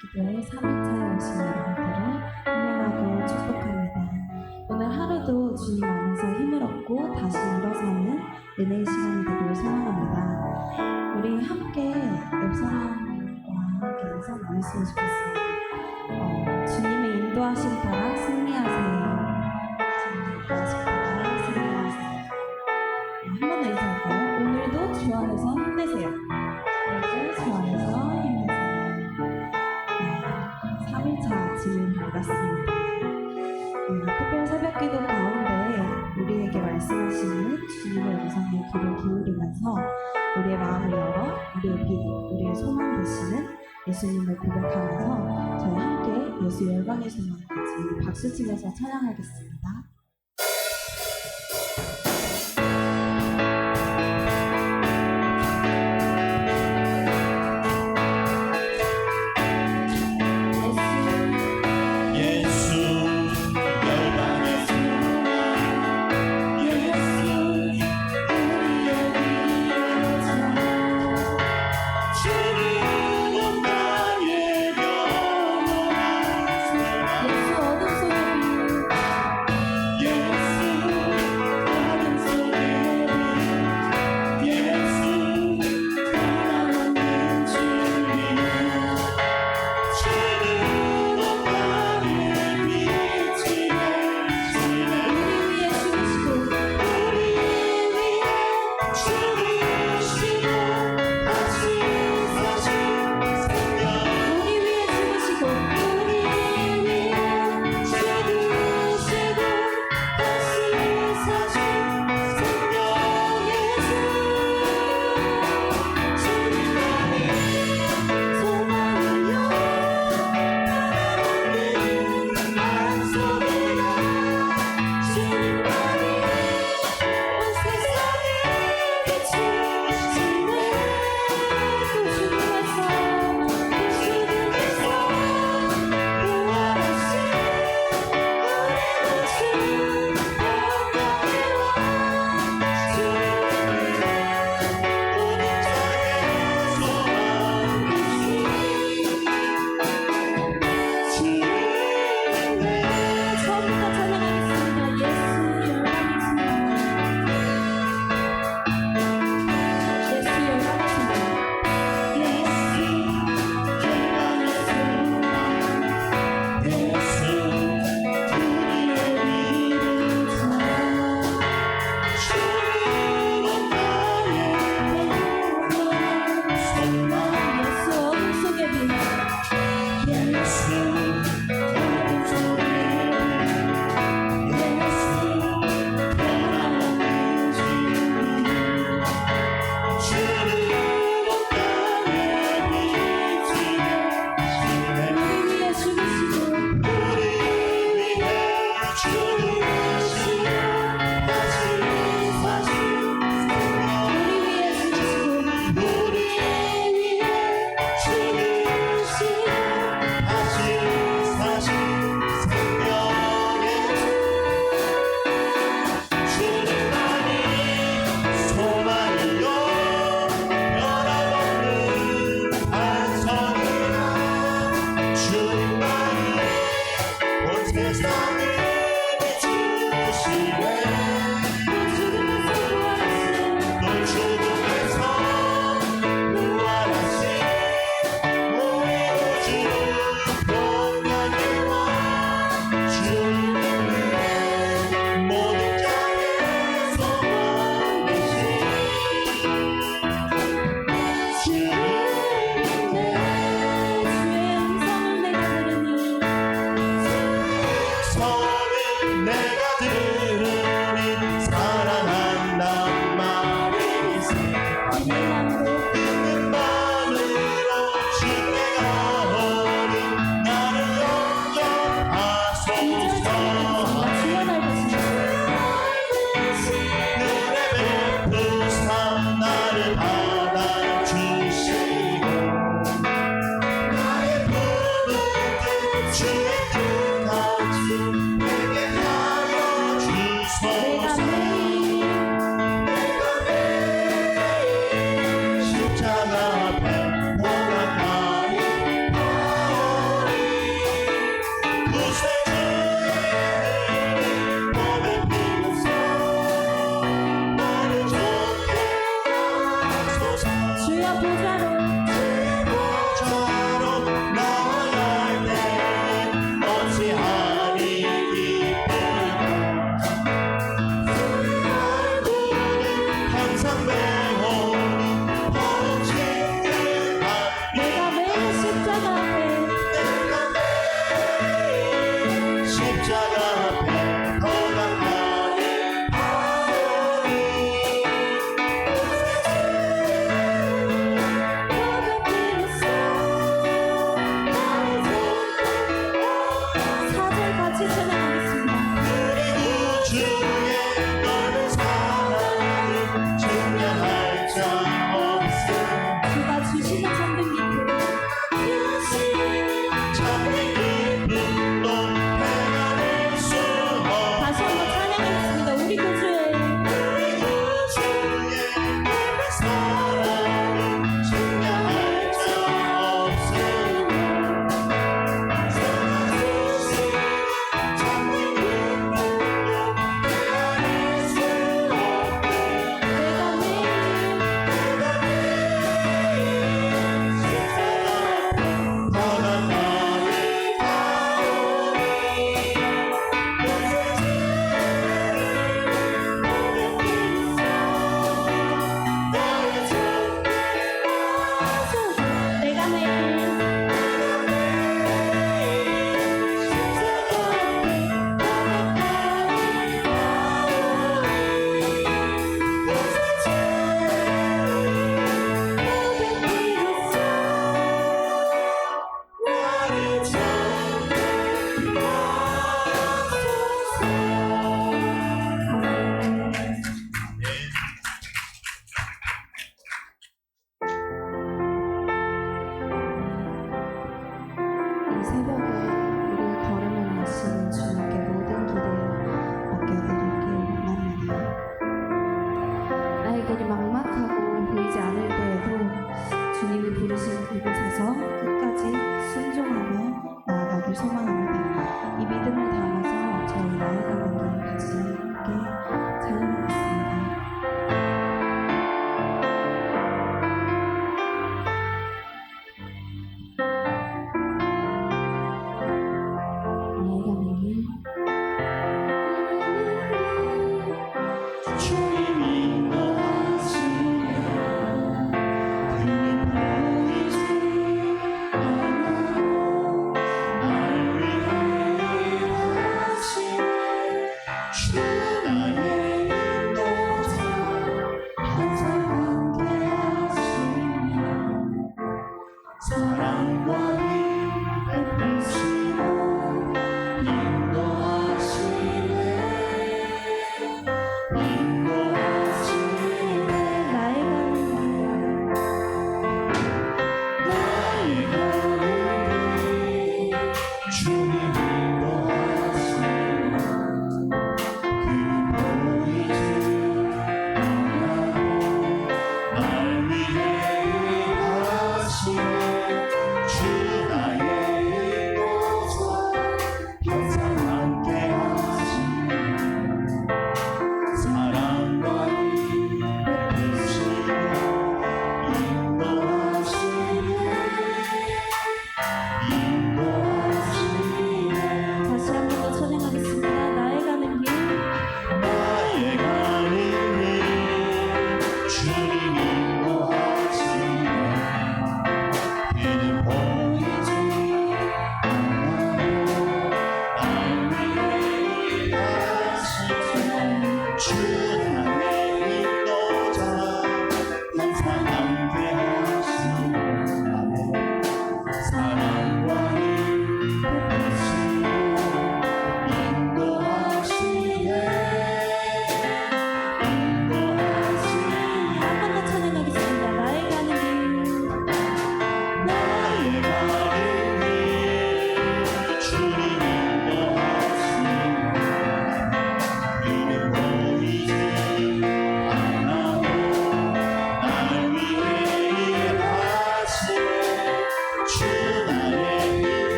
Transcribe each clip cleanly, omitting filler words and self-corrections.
기도회 3일차에 오신 여러분들을 환영하고 축복합니다. 오늘 하루도 주님 안에서 힘을 얻고 다시 일어서는 은혜의 시간이 되길 소망합니다. 우리 함께 옆 사람과 함께 인사 나눴으면 좋겠습니다. 주님의 인도하심 따라 승리하세요. 주님의 인도하심 따라 승리하세요. 한 번 더 인사할까요? 오늘도 주 안에서 힘내세요. 오늘도 주 안에서 힘내세요. 3일차 아침을 밝았습니다. 특별 새벽기도 가운데 우리에게 말씀하시는 주님의 음성에 귀를 기울이면서 우리의 마음을 열어 우리의 빛, 우리의 소망 되시는 예수님을 고백하면서 저희 함께 예수 열방의 소망까지 박수치면서 찬양하겠습니다. 나의 인도자 항상 함께하시며 사랑과 힘 베푸시고 인도하시네 나의 가는 길 주님 인도하시며 그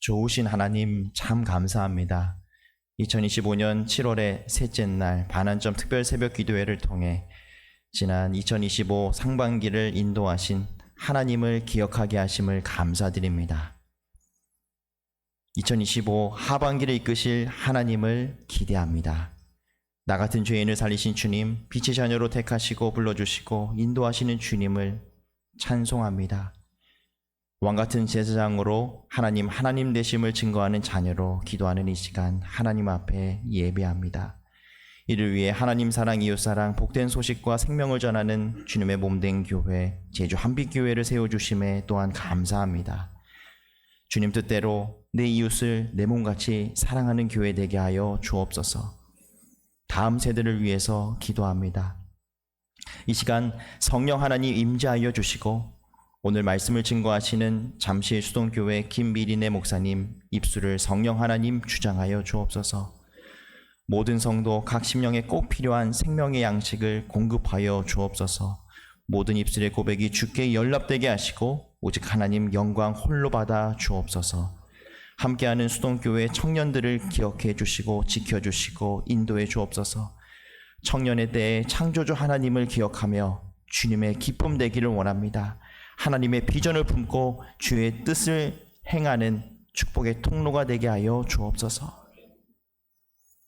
좋으신 하나님 참 감사합니다. 2025년 7월의 셋째 날 반환점 특별 새벽 기도회를 통해 지난 2025 상반기를 인도하신 하나님을 기억하게 하심을 감사드립니다. 2025 하반기를 이끄실 하나님을 기대합니다. 나 같은 죄인을 살리신 주님, 빛의 자녀로 택하시고 불러주시고 인도하시는 주님을 찬송합니다. 왕같은 제사장으로 하나님 되심을 증거하는 자녀로 기도하는 이 시간 하나님 앞에 예배합니다. 이를 위해 하나님 사랑, 이웃 사랑, 복된 소식과 생명을 전하는 주님의 몸된 교회, 제주 한빛교회를 세워주심에 또한 감사합니다. 주님 뜻대로 내 이웃을 내 몸같이 사랑하는 교회 되게 하여 주옵소서. 다음 세대를 위해서 기도합니다. 이 시간 성령 하나님 임재하여 주시고 오늘 말씀을 증거하시는 잠실 수동교회 김미린의 목사님 입술을 성령 하나님 주장하여 주옵소서. 모든 성도 각 심령에 꼭 필요한 생명의 양식을 공급하여 주옵소서. 모든 입술의 고백이 주께 연락되게 하시고 오직 하나님 영광 홀로 받아 주옵소서. 함께하는 수동교회 청년들을 기억해 주시고 지켜주시고 인도해 주옵소서. 청년의 때에 창조주 하나님을 기억하며 주님의 기쁨 되기를 원합니다. 하나님의 비전을 품고 주의 뜻을 행하는 축복의 통로가 되게 하여 주옵소서.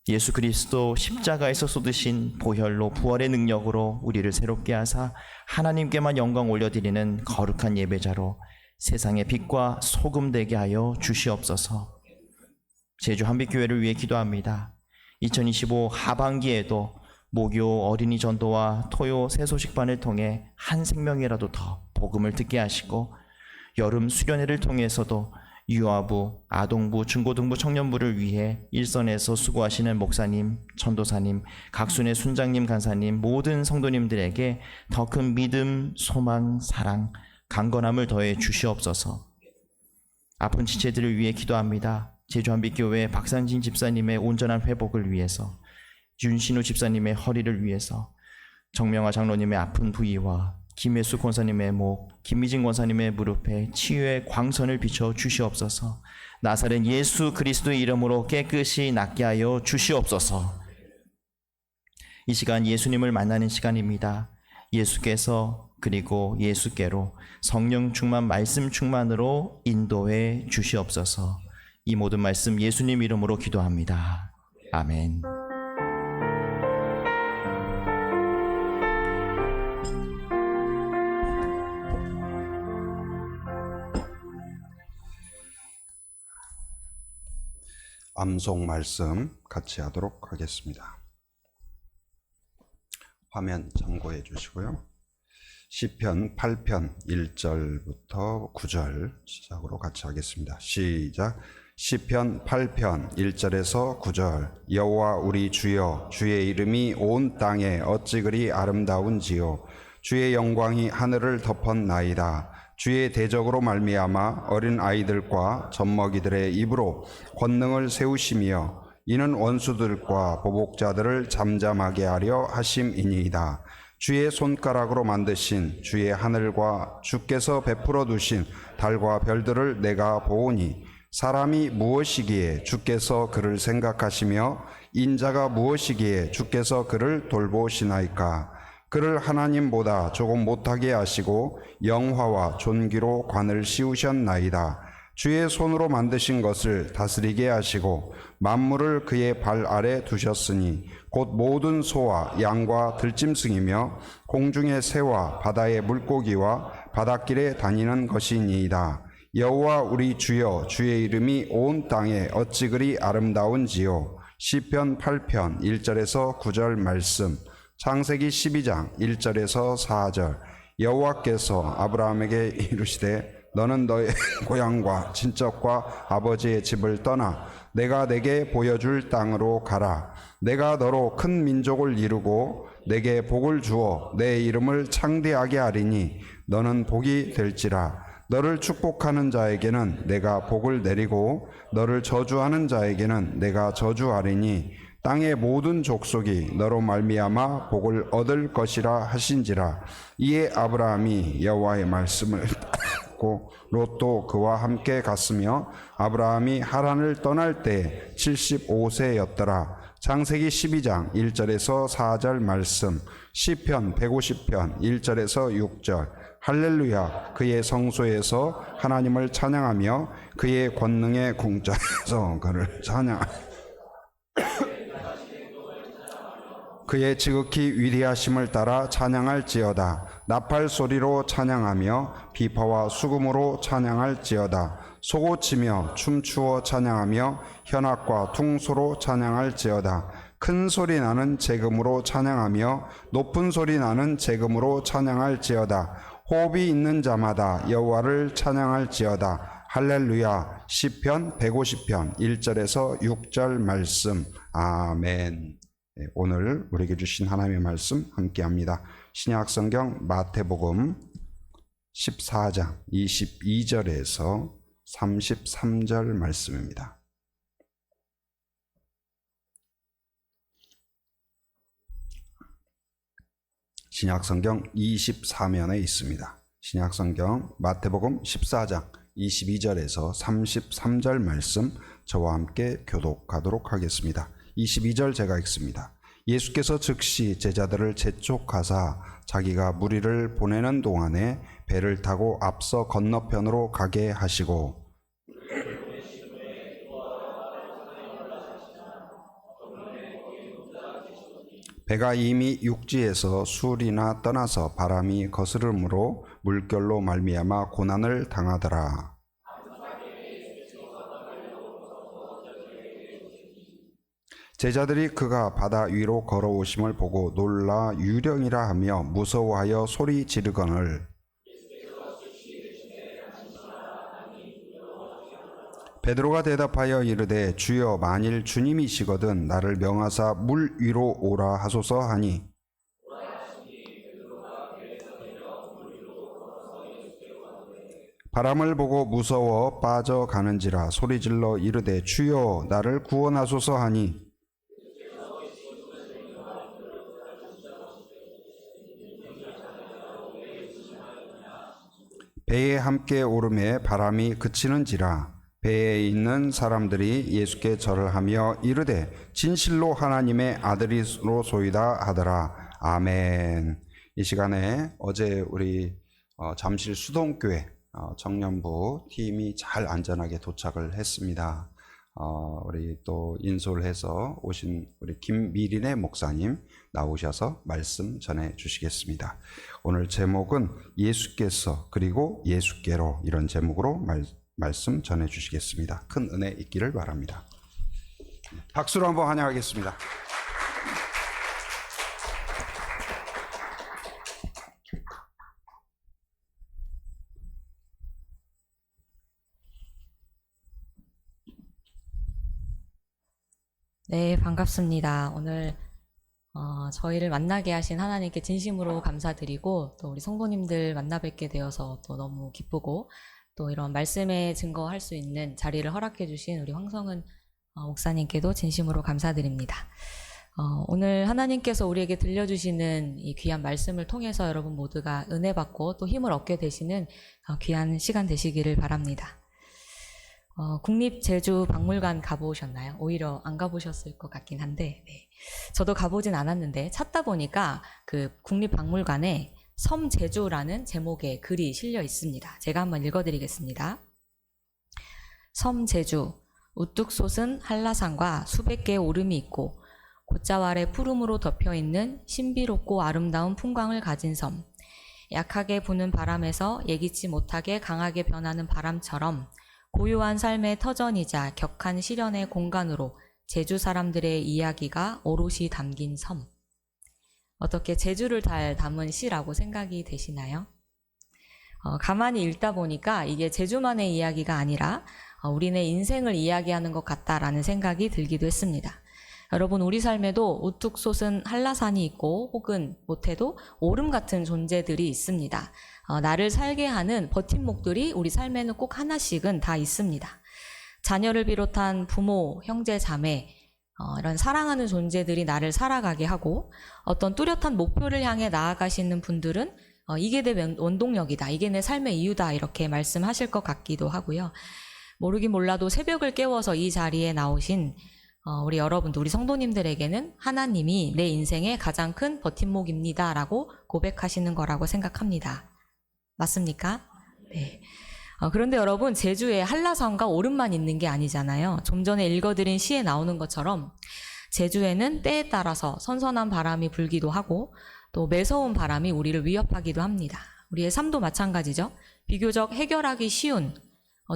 예수 그리스도 십자가에서 쏟으신 보혈로 부활의 능력으로 우리를 새롭게 하사 하나님께만 영광 올려드리는 거룩한 예배자로 세상의 빛과 소금 되게 하여 주시옵소서. 제주 한빛교회를 위해 기도합니다. 2025 하반기에도 모교 어린이 전도와 토요 새소식반을 통해 한 생명이라도 더 복음을 듣게 하시고 여름 수련회를 통해서도 유아부, 아동부, 중고등부 청년부를 위해 일선에서 수고하시는 목사님, 전도사님, 각순의 순장님, 간사님 모든 성도님들에게 더 큰 믿음, 소망, 사랑, 강건함을 더해 주시옵소서. 아픈 지체들을 위해 기도합니다. 제주 한빛교회 박상진 집사님의 온전한 회복을 위해서, 윤신우 집사님의 허리를 위해서, 정명화 장로님의 아픈 부위와 김혜수 권사님의 목, 김미진 권사님의 무릎에 치유의 광선을 비춰 주시옵소서. 나사렛 예수 그리스도의 이름으로 깨끗이 낫게 하여 주시옵소서. 이 시간 예수님을 만나는 시간입니다. 예수께서 그리고 예수께로 성령 충만, 말씀 충만으로 인도해 주시옵소서. 이 모든 말씀 예수님 이름으로 기도합니다. 아멘. 암송 말씀 같이 하도록 하겠습니다. 화면 참고해 주시고요. 시편 8편 1절부터 9절 시작으로 같이 하겠습니다. 시작. 시편 8편 1절에서 9절. 여호와 우리 주여, 주의 이름이 온 땅에 어찌 그리 아름다운지요. 주의 영광이 하늘을 덮었나이다. 주의 대적으로 말미암아 어린 아이들과 젖먹이들의 입으로 권능을 세우시며 이는 원수들과 보복자들을 잠잠하게 하려 하심이니이다. 주의 손가락으로 만드신 주의 하늘과 주께서 베풀어 두신 달과 별들을 내가 보오니 사람이 무엇이기에 주께서 그를 생각하시며 인자가 무엇이기에 주께서 그를 돌보시나이까. 그를 하나님보다 조금 못하게 하시고 영화와 존귀로 관을 씌우셨나이다. 주의 손으로 만드신 것을 다스리게 하시고 만물을 그의 발 아래 두셨으니 곧 모든 소와 양과 들짐승이며 공중의 새와 바다의 물고기와 바닷길에 다니는 것이니이다. 여호와 우리 주여, 주의 이름이 온 땅에 어찌 그리 아름다운지요. 시편 8편 1절에서 9절 말씀. 창세기 12장 1절에서 4절. 여호와께서 아브라함에게 이르시되 너는 너의 고향과 친척과 아버지의 집을 떠나 내가 내게 보여줄 땅으로 가라. 내가 너로 큰 민족을 이루고 내게 복을 주어 내 이름을 창대하게 하리니 너는 복이 될지라. 너를 축복하는 자에게는 내가 복을 내리고 너를 저주하는 자에게는 내가 저주하리니 땅의 모든 족속이 너로 말미암아 복을 얻을 것이라 하신지라. 이에 아브라함이 여호와의 말씀을 갔고 롯도 그와 함께 갔으며 아브라함이 하란을 떠날 때 75세였더라. 창세기 12장 1절에서 4절 말씀, 시편 150편 1절에서 6절. 할렐루야, 그의 성소에서 하나님을 찬양하며 그의 권능의 궁전에서 그를 찬양하며 그의 지극히 위대하심을 따라 찬양할지어다. 나팔 소리로 찬양하며 비파와 수금으로 찬양할지어다. 소고치며 춤추어 찬양하며 현악과 퉁소로 찬양할지어다. 큰 소리 나는 재금으로 찬양하며 높은 소리 나는 재금으로 찬양할지어다. 호흡이 있는 자마다 여호와를 찬양할지어다. 할렐루야. 시편 150편 1절에서 6절 말씀. 아멘. 오늘 우리에게 주신 하나님의 말씀 함께합니다. 신약 성경 마태복음 14장 22절에서 33절 말씀입니다. 신약 성경 24면에 있습니다. 신약 성경 마태복음 14장 22절에서 33절 말씀 저와 함께 교독하도록 하겠습니다. 22절 제가 읽습니다. 예수께서 즉시 제자들을 재촉하사 자기가 무리를 보내는 동안에 배를 타고 앞서 건너편으로 가게 하시고 배가 이미 육지에서 술이나 떠나서 바람이 거스름으로 물결로 말미암아 고난을 당하더라. 제자들이 그가 바다 위로 걸어오심을 보고 놀라 유령이라 하며 무서워하여 소리 지르거늘 베드로가 대답하여 이르되 주여 만일 주님이시거든 나를 명하사 물 위로 오라 하소서 하니 바람을 보고 무서워 빠져가는지라 소리질러 이르되 주여 나를 구원하소서 하니 배에 함께 오름에 바람이 그치는지라 배에 있는 사람들이 예수께 절을 하며 이르되 진실로 하나님의 아들이로소이다 하더라. 아멘. 이 시간에 어제 우리 잠실 수동교회 청년부 팀이 잘 안전하게 도착을 했습니다. 우리 또 인솔 해서 오신 우리 김미린의 목사님 나오셔서 말씀 전해 주시겠습니다. 오늘 제목은 예수께서 그리고 예수께로 이런 제목으로 말씀 전해 주시겠습니다. 큰 은혜 있기를 바랍니다. 박수로 한번 환영하겠습니다. 네, 반갑습니다. 오늘 저희를 만나게 하신 하나님께 진심으로 감사드리고 또 우리 성도님들 만나 뵙게 되어서 또 너무 기쁘고 또 이런 말씀에 증거할 수 있는 자리를 허락해 주신 우리 황성은 목사님께도 진심으로 감사드립니다. 오늘 하나님께서 우리에게 들려주시는 이 귀한 말씀을 통해서 여러분 모두가 은혜 받고 또 힘을 얻게 되시는 귀한 시간 되시기를 바랍니다. 국립제주박물관 가보셨나요? 오히려 안 가보셨을 것 같긴 한데, 네. 저도 가보진 않았는데 찾다 보니까 그 국립박물관에 섬 제주라는 제목의 글이 실려 있습니다. 제가 한번 읽어드리겠습니다. 섬 제주, 우뚝 솟은 한라산과 수백 개의 오름이 있고 곧자와 아래 푸름으로 덮여있는 신비롭고 아름다운 풍광을 가진 섬. 약하게 부는 바람에서 예기치 못하게 강하게 변하는 바람처럼 고요한 삶의 터전이자 격한 시련의 공간으로 제주 사람들의 이야기가 오롯이 담긴 섬. 어떻게 제주를 잘 담은 시라고 생각이 되시나요? 가만히 읽다 보니까 이게 제주만의 이야기가 아니라 우리네 인생을 이야기하는 것 같다라는 생각이 들기도 했습니다. 여러분, 우리 삶에도 우뚝 솟은 한라산이 있고 혹은 못해도 오름 같은 존재들이 있습니다. 나를 살게 하는 버팀목들이 우리 삶에는 꼭 하나씩은 다 있습니다. 자녀를 비롯한 부모, 형제, 자매, 이런 사랑하는 존재들이 나를 살아가게 하고 어떤 뚜렷한 목표를 향해 나아가시는 분들은 이게 내 원동력이다. 이게 내 삶의 이유다. 이렇게 말씀하실 것 같기도 하고요. 모르긴 몰라도 새벽을 깨워서 이 자리에 나오신 우리 여러분들, 우리 성도님들에게는 하나님이 내 인생의 가장 큰 버팀목입니다. 라고 고백하시는 거라고 생각합니다. 맞습니까? 네. 그런데 여러분, 제주에 한라산과 오름만 있는 게 아니잖아요. 좀 전에 읽어드린 시에 나오는 것처럼 제주에는 때에 따라서 선선한 바람이 불기도 하고 또 매서운 바람이 우리를 위협하기도 합니다. 우리의 삶도 마찬가지죠. 비교적 해결하기 쉬운,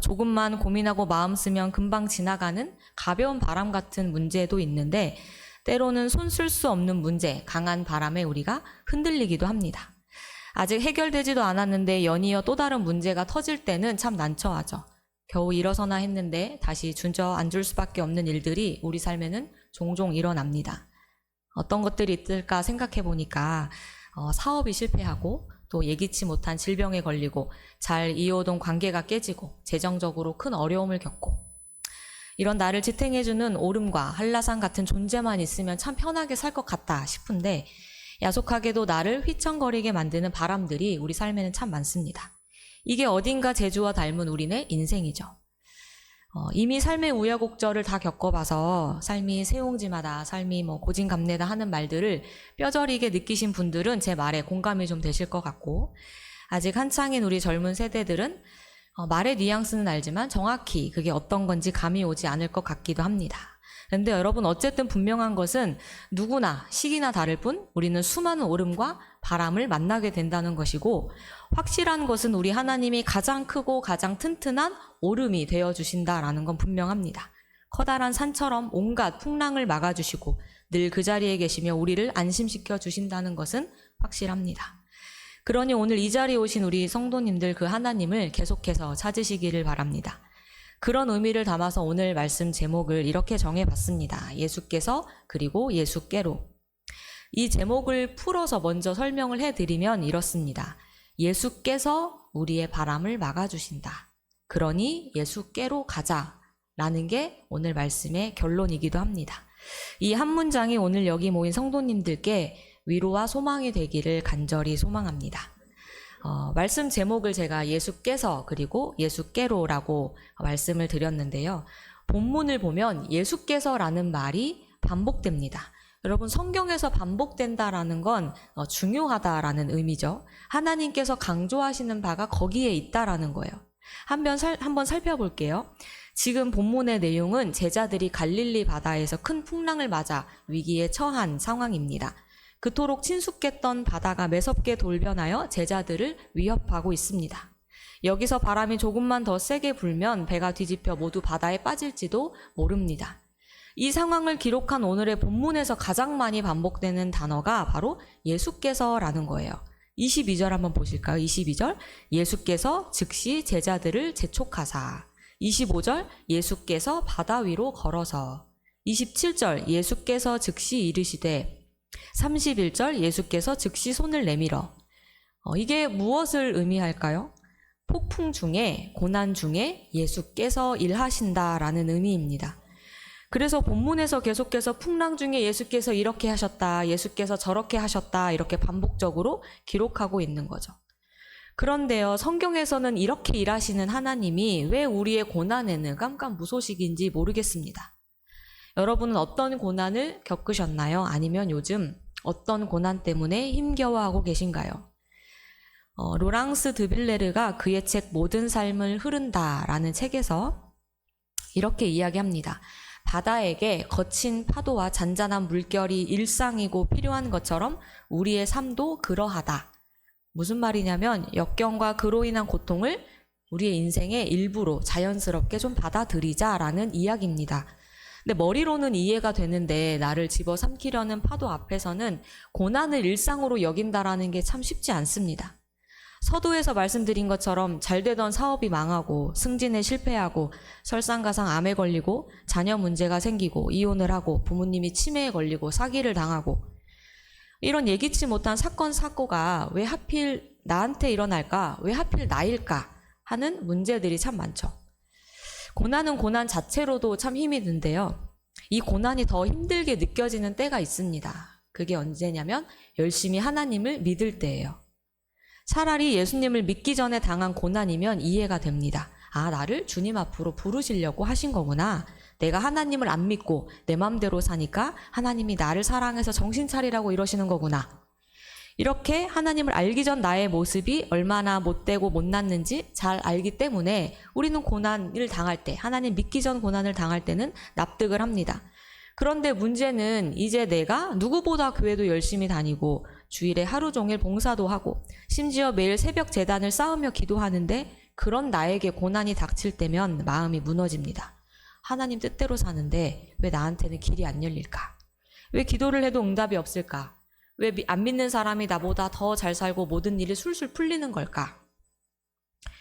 조금만 고민하고 마음 쓰면 금방 지나가는 가벼운 바람 같은 문제도 있는데 때로는 손 쓸 수 없는 문제, 강한 바람에 우리가 흔들리기도 합니다. 아직 해결되지도 않았는데 연이어 또 다른 문제가 터질 때는 참 난처하죠. 겨우 일어서나 했는데 다시 주저앉을 수밖에 없는 일들이 우리 삶에는 종종 일어납니다. 어떤 것들이 있을까 생각해 보니까 사업이 실패하고 또 예기치 못한 질병에 걸리고 잘 이어오던 관계가 깨지고 재정적으로 큰 어려움을 겪고 이런 나를 지탱해주는 오름과 한라산 같은 존재만 있으면 참 편하게 살 것 같다 싶은데 야속하게도 나를 휘청거리게 만드는 바람들이 우리 삶에는 참 많습니다. 이게 어딘가 제주와 닮은 우리네 인생이죠. 이미 삶의 우여곡절을 다 겪어봐서 삶이 세옹지마다, 삶이 고진감래다 하는 말들을 뼈저리게 느끼신 분들은 제 말에 공감이 좀 되실 것 같고, 아직 한창인 우리 젊은 세대들은 말의 뉘앙스는 알지만 정확히 그게 어떤 건지 감이 오지 않을 것 같기도 합니다. 그런데 여러분, 어쨌든 분명한 것은 누구나 시기나 다를 뿐 우리는 수많은 오름과 바람을 만나게 된다는 것이고, 확실한 것은 우리 하나님이 가장 크고 가장 튼튼한 오름이 되어주신다라는 건 분명합니다. 커다란 산처럼 온갖 풍랑을 막아주시고 늘 그 자리에 계시며 우리를 안심시켜 주신다는 것은 확실합니다. 그러니 오늘 이 자리에 오신 우리 성도님들, 그 하나님을 계속해서 찾으시기를 바랍니다. 그런 의미를 담아서 오늘 말씀 제목을 이렇게 정해봤습니다. 예수께서 그리고 예수께로. 이 제목을 풀어서 먼저 설명을 해드리면 이렇습니다. 예수께서 우리의 바람을 막아주신다. 그러니 예수께로 가자라는 게 오늘 말씀의 결론이기도 합니다. 이 한 문장이 오늘 여기 모인 성도님들께 위로와 소망이 되기를 간절히 소망합니다. 말씀 제목을 제가 예수께서 그리고 예수께로라고 말씀을 드렸는데요. 본문을 보면 예수께서라는 말이 반복됩니다. 여러분, 성경에서 반복된다라는 건 중요하다라는 의미죠. 하나님께서 강조하시는 바가 거기에 있다라는 거예요. 한번 살펴볼게요. 지금 본문의 내용은 제자들이 갈릴리 바다에서 큰 풍랑을 맞아 위기에 처한 상황입니다. 그토록 친숙했던 바다가 매섭게 돌변하여 제자들을 위협하고 있습니다. 여기서 바람이 조금만 더 세게 불면 배가 뒤집혀 모두 바다에 빠질지도 모릅니다. 이 상황을 기록한 오늘의 본문에서 가장 많이 반복되는 단어가 바로 예수께서라는 거예요. 22절 한번 보실까요? 22절, 예수께서 즉시 제자들을 재촉하사. 25절, 예수께서 바다 위로 걸어서. 27절, 예수께서 즉시 이르시되. 31절, 예수께서 즉시 손을 내밀어. 이게 무엇을 의미할까요? 폭풍 중에, 고난 중에 예수께서 일하신다라는 의미입니다. 그래서 본문에서 계속해서 풍랑 중에 예수께서 이렇게 하셨다, 예수께서 저렇게 하셨다, 이렇게 반복적으로 기록하고 있는 거죠. 그런데요, 성경에서는 이렇게 일하시는 하나님이 왜 우리의 고난에는 깜깜무소식인지 모르겠습니다. 여러분은 어떤 고난을 겪으셨나요? 아니면 요즘 어떤 고난 때문에 힘겨워하고 계신가요? 로랑스 드빌레르가 그의 책 모든 삶을 흐른다라는 책에서 이렇게 이야기합니다. 바다에게 거친 파도와 잔잔한 물결이 일상이고 필요한 것처럼 우리의 삶도 그러하다. 무슨 말이냐면 역경과 그로 인한 고통을 우리의 인생의 일부로 자연스럽게 좀 받아들이자라는 이야기입니다. 근데 머리로는 이해가 되는데 나를 집어삼키려는 파도 앞에서는 고난을 일상으로 여긴다라는 게 참 쉽지 않습니다. 서두에서 말씀드린 것처럼 잘 되던 사업이 망하고 승진에 실패하고 설상가상 암에 걸리고 자녀 문제가 생기고 이혼을 하고 부모님이 치매에 걸리고 사기를 당하고 이런 예기치 못한 사건 사고가 왜 하필 나한테 일어날까? 왜 하필 나일까? 하는 문제들이 참 많죠. 고난은 고난 자체로도 참 힘이 든데요. 이 고난이 더 힘들게 느껴지는 때가 있습니다. 그게 언제냐면 열심히 하나님을 믿을 때예요. 차라리 예수님을 믿기 전에 당한 고난이면 이해가 됩니다. 아, 나를 주님 앞으로 부르시려고 하신 거구나. 내가 하나님을 안 믿고 내 마음대로 사니까 하나님이 나를 사랑해서 정신 차리라고 이러시는 거구나. 이렇게 하나님을 알기 전 나의 모습이 얼마나 못되고 못났는지 잘 알기 때문에 우리는 고난을 당할 때, 하나님 믿기 전 고난을 당할 때는 납득을 합니다. 그런데 문제는 이제 내가 누구보다 교회도 열심히 다니고 주일에 하루 종일 봉사도 하고 심지어 매일 새벽 제단을 쌓으며 기도하는데 그런 나에게 고난이 닥칠 때면 마음이 무너집니다. 하나님 뜻대로 사는데 왜 나한테는 길이 안 열릴까? 왜 기도를 해도 응답이 없을까? 왜 안 믿는 사람이 나보다 더 잘 살고 모든 일이 술술 풀리는 걸까?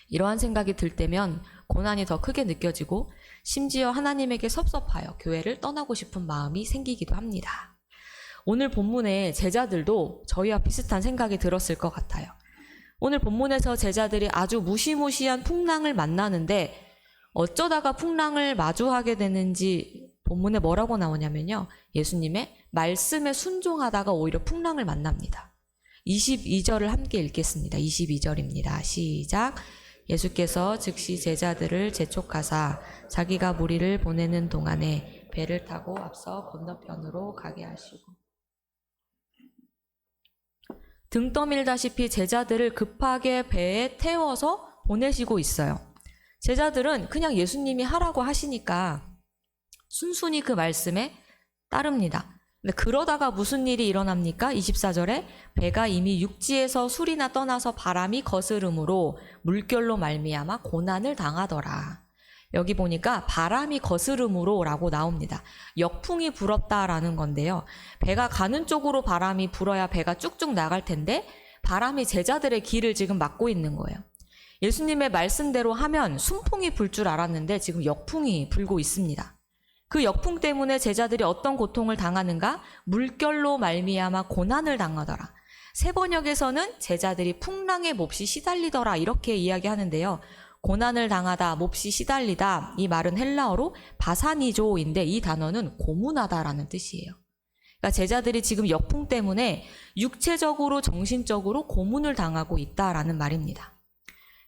이러한 생각이 들 때면 고난이 더 크게 느껴지고 심지어 하나님에게 섭섭하여 교회를 떠나고 싶은 마음이 생기기도 합니다. 오늘 본문의 제자들도 저희와 비슷한 생각이 들었을 것 같아요. 오늘 본문에서 제자들이 아주 무시무시한 풍랑을 만나는데 어쩌다가 풍랑을 마주하게 되는지 본문에 뭐라고 나오냐면요. 예수님의 말씀에 순종하다가 오히려 풍랑을 만납니다. 22절을 함께 읽겠습니다. 22절입니다. 시작. 예수께서 즉시 제자들을 재촉하사 자기가 무리를 보내는 동안에 배를 타고 앞서 건너편으로 가게 하시고 등 떠밀다시피 제자들을 급하게 배에 태워서 보내시고 있어요. 제자들은 그냥 예수님이 하라고 하시니까 순순히 그 말씀에 따릅니다. 근데 그러다가 무슨 일이 일어납니까? 24절에 배가 이미 육지에서 술이나 떠나서 바람이 거스름으로 물결로 말미암아 고난을 당하더라. 여기 보니까 바람이 거스름으로 라고 나옵니다. 역풍이 불었다라는 건데요. 배가 가는 쪽으로 바람이 불어야 배가 쭉쭉 나갈 텐데 바람이 제자들의 길을 지금 막고 있는 거예요. 예수님의 말씀대로 하면 순풍이 불 줄 알았는데 지금 역풍이 불고 있습니다. 그 역풍 때문에 제자들이 어떤 고통을 당하는가? 물결로 말미암아 고난을 당하더라. 새 번역에서는 제자들이 풍랑에 몹시 시달리더라 이렇게 이야기하는데요. 고난을 당하다, 몹시 시달리다 이 말은 헬라어로 바사니조인데 이 단어는 고문하다라는 뜻이에요. 그러니까 제자들이 지금 역풍 때문에 육체적으로 정신적으로 고문을 당하고 있다라는 말입니다.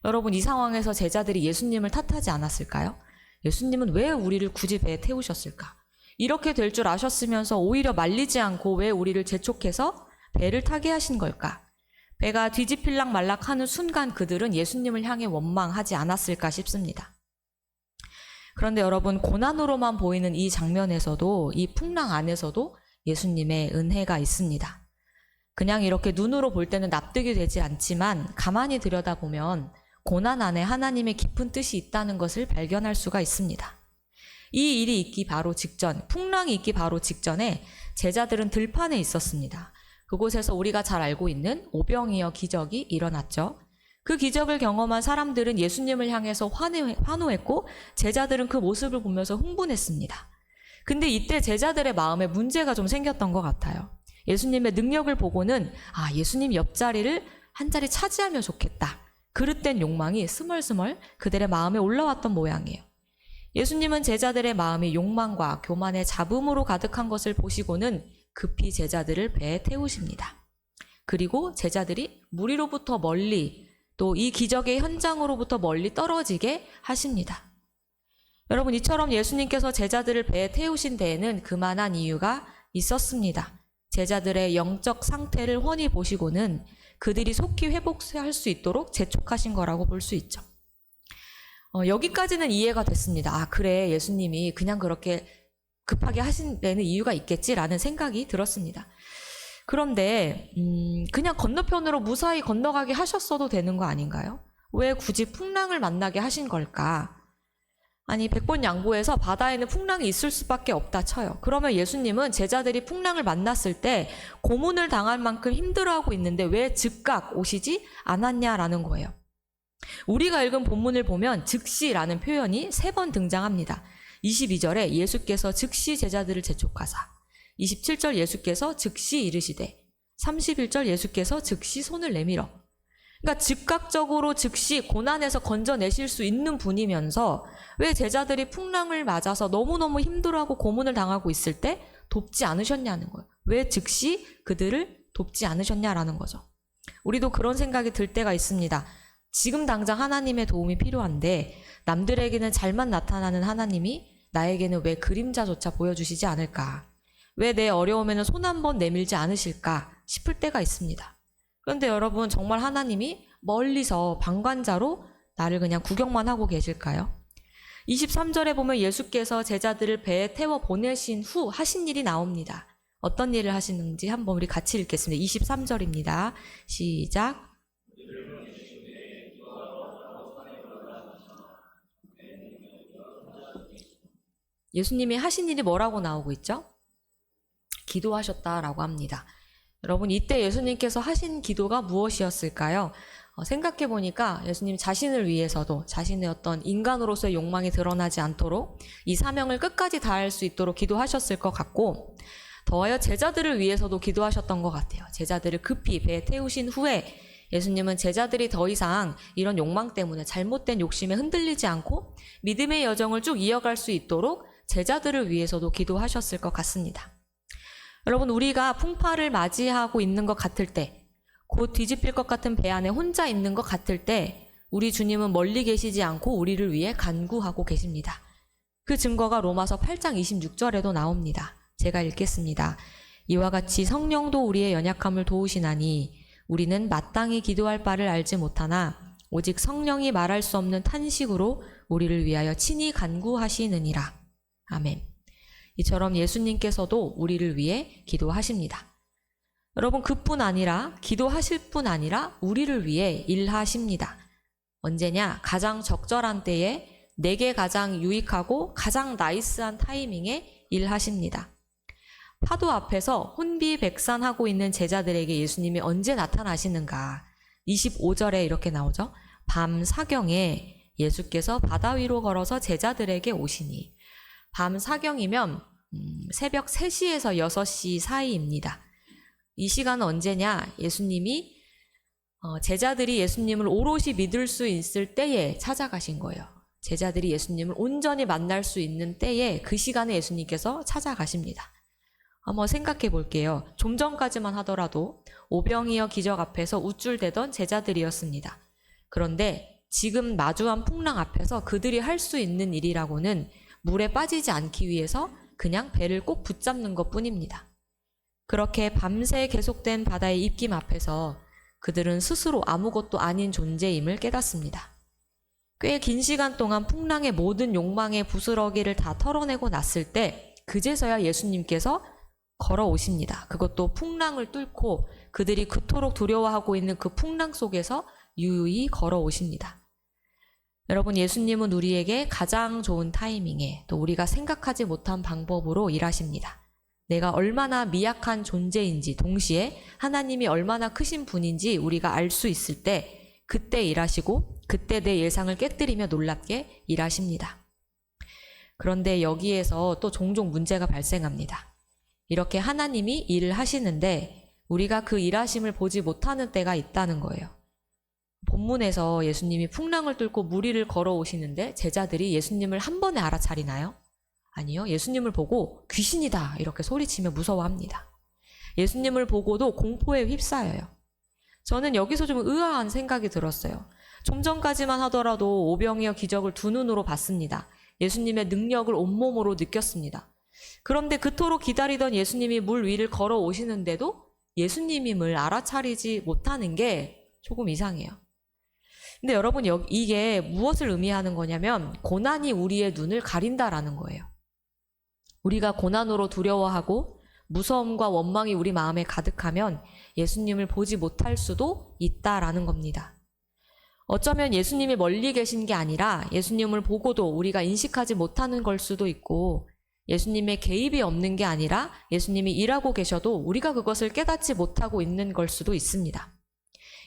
여러분 이 상황에서 제자들이 예수님을 탓하지 않았을까요? 예수님은 왜 우리를 굳이 배에 태우셨을까? 이렇게 될 줄 아셨으면서 오히려 말리지 않고 왜 우리를 재촉해서 배를 타게 하신 걸까? 배가 뒤집힐락 말락하는 순간 그들은 예수님을 향해 원망하지 않았을까 싶습니다. 그런데 여러분 고난으로만 보이는 이 장면에서도 이 풍랑 안에서도 예수님의 은혜가 있습니다. 그냥 이렇게 눈으로 볼 때는 납득이 되지 않지만 가만히 들여다보면 고난 안에 하나님의 깊은 뜻이 있다는 것을 발견할 수가 있습니다. 이 일이 있기 바로 직전, 풍랑이 있기 바로 직전에 제자들은 들판에 있었습니다. 그곳에서 우리가 잘 알고 있는 오병이어 기적이 일어났죠. 그 기적을 경험한 사람들은 예수님을 향해서 환호했고 제자들은 그 모습을 보면서 흥분했습니다. 근데 이때 제자들의 마음에 문제가 좀 생겼던 것 같아요. 예수님의 능력을 보고는 예수님 옆자리를 한 자리 차지하면 좋겠다. 그릇된 욕망이 스멀스멀 그들의 마음에 올라왔던 모양이에요. 예수님은 제자들의 마음이 욕망과 교만의 잡음으로 가득한 것을 보시고는 급히 제자들을 배에 태우십니다. 그리고 제자들이 무리로부터 멀리 또 이 기적의 현장으로부터 멀리 떨어지게 하십니다. 여러분 이처럼 예수님께서 제자들을 배에 태우신 데에는 그만한 이유가 있었습니다. 제자들의 영적 상태를 훤히 보시고는 그들이 속히 회복할 수 있도록 재촉하신 거라고 볼 수 있죠. 여기까지는 이해가 됐습니다. 그래 예수님이 그냥 그렇게 급하게 하신 데는 이유가 있겠지라는 생각이 들었습니다. 그런데 그냥 건너편으로 무사히 건너가게 하셨어도 되는 거 아닌가요? 왜 굳이 풍랑을 만나게 하신 걸까? 아니 백번양보에서 바다에는 풍랑이 있을 수밖에 없다 쳐요. 그러면 예수님은 제자들이 풍랑을 만났을 때 고문을 당할 만큼 힘들어하고 있는데 왜 즉각 오시지 않았냐라는 거예요. 우리가 읽은 본문을 보면 즉시라는 표현이 3번 등장합니다. 22절에 예수께서 즉시 제자들을 재촉하사, 27절 예수께서 즉시 이르시되, 31절 예수께서 즉시 손을 내밀어. 그러니까 즉각적으로 즉시 고난에서 건져내실 수 있는 분이면서 왜 제자들이 풍랑을 맞아서 너무너무 힘들어하고 고문을 당하고 있을 때 돕지 않으셨냐는 거예요. 왜 즉시 그들을 돕지 않으셨냐라는 거죠. 우리도 그런 생각이 들 때가 있습니다. 지금 당장 하나님의 도움이 필요한데 남들에게는 잘만 나타나는 하나님이 나에게는 왜 그림자조차 보여주시지 않을까? 왜 내 어려움에는 손 한 번 내밀지 않으실까 싶을 때가 있습니다. 그런데 여러분, 정말 하나님이 멀리서 방관자로 나를 그냥 구경만 하고 계실까요? 23절에 보면 예수께서 제자들을 배에 태워 보내신 후 하신 일이 나옵니다. 어떤 일을 하시는지 한번 우리 같이 읽겠습니다. 23절입니다. 시작. 예수님이 하신 일이 뭐라고 나오고 있죠? 기도하셨다라고 합니다. 여러분, 이때 예수님께서 하신 기도가 무엇이었을까요? 생각해 보니까 예수님 자신을 위해서도 자신의 어떤 인간으로서의 욕망이 드러나지 않도록 이 사명을 끝까지 다할 수 있도록 기도하셨을 것 같고, 더하여 제자들을 위해서도 기도하셨던 것 같아요. 제자들을 급히 배에 태우신 후에 예수님은 제자들이 더 이상 이런 욕망 때문에 잘못된 욕심에 흔들리지 않고 믿음의 여정을 쭉 이어갈 수 있도록 제자들을 위해서도 기도하셨을 것 같습니다. 여러분, 우리가 풍파를 맞이하고 있는 것 같을 때, 곧 뒤집힐 것 같은 배 안에 혼자 있는 것 같을 때 우리 주님은 멀리 계시지 않고 우리를 위해 간구하고 계십니다. 그 증거가 로마서 8장 26절에도 나옵니다. 제가 읽겠습니다. 이와 같이 성령도 우리의 연약함을 도우시나니 우리는 마땅히 기도할 바를 알지 못하나 오직 성령이 말할 수 없는 탄식으로 우리를 위하여 친히 간구하시느니라. 아멘. 이처럼 예수님께서도 우리를 위해 기도하십니다. 여러분, 그뿐 아니라 기도하실 뿐 아니라 우리를 위해 일하십니다. 언제냐? 가장 적절한 때에 내게 가장 유익하고 가장 나이스한 타이밍에 일하십니다. 파도 앞에서 혼비백산하고 있는 제자들에게 예수님이 언제 나타나시는가? 25절에 이렇게 나오죠. 밤 사경에 예수께서 바다 위로 걸어서 제자들에게 오시니. 밤 사경이면 새벽 3시에서 6시 사이입니다. 이 시간은 언제냐? 예수님이 제자들이 예수님을 오롯이 믿을 수 있을 때에 찾아가신 거예요. 제자들이 예수님을 온전히 만날 수 있는 때에 그 시간에 예수님께서 찾아가십니다. 한번 생각해 볼게요. 좀 전까지만 하더라도 오병이어 기적 앞에서 우쭐대던 제자들이었습니다. 그런데 지금 마주한 풍랑 앞에서 그들이 할 수 있는 일이라고는 물에 빠지지 않기 위해서 그냥 배를 꼭 붙잡는 것뿐입니다. 그렇게 밤새 계속된 바다의 입김 앞에서 그들은 스스로 아무것도 아닌 존재임을 깨닫습니다. 꽤 긴 시간 동안 풍랑의 모든 욕망의 부스러기를 다 털어내고 났을 때 그제서야 예수님께서 걸어오십니다. 그것도 풍랑을 뚫고 그들이 그토록 두려워하고 있는 그 풍랑 속에서 유유히 걸어오십니다. 여러분, 예수님은 우리에게 가장 좋은 타이밍에 또 우리가 생각하지 못한 방법으로 일하십니다. 내가 얼마나 미약한 존재인지 동시에 하나님이 얼마나 크신 분인지 우리가 알 수 있을 때 그때 일하시고 그때 내 예상을 깨뜨리며 놀랍게 일하십니다. 그런데 여기에서 또 종종 문제가 발생합니다. 이렇게 하나님이 일을 하시는데 우리가 그 일하심을 보지 못하는 때가 있다는 거예요. 본문에서 예수님이 풍랑을 뚫고 물 위를 걸어오시는데 제자들이 예수님을 한 번에 알아차리나요? 아니요. 예수님을 보고 귀신이다 이렇게 소리치며 무서워합니다. 예수님을 보고도 공포에 휩싸여요. 저는 여기서 좀 의아한 생각이 들었어요. 좀 전까지만 하더라도 오병이어 기적을 두 눈으로 봤습니다. 예수님의 능력을 온몸으로 느꼈습니다. 그런데 그토록 기다리던 예수님이 물 위를 걸어오시는데도 예수님임을 알아차리지 못하는 게 조금 이상해요. 근데 여러분, 이게 무엇을 의미하는 거냐면 고난이 우리의 눈을 가린다라는 거예요. 우리가 고난으로 두려워하고 무서움과 원망이 우리 마음에 가득하면 예수님을 보지 못할 수도 있다라는 겁니다. 어쩌면 예수님이 멀리 계신 게 아니라 예수님을 보고도 우리가 인식하지 못하는 걸 수도 있고 예수님의 개입이 없는 게 아니라 예수님이 일하고 계셔도 우리가 그것을 깨닫지 못하고 있는 걸 수도 있습니다.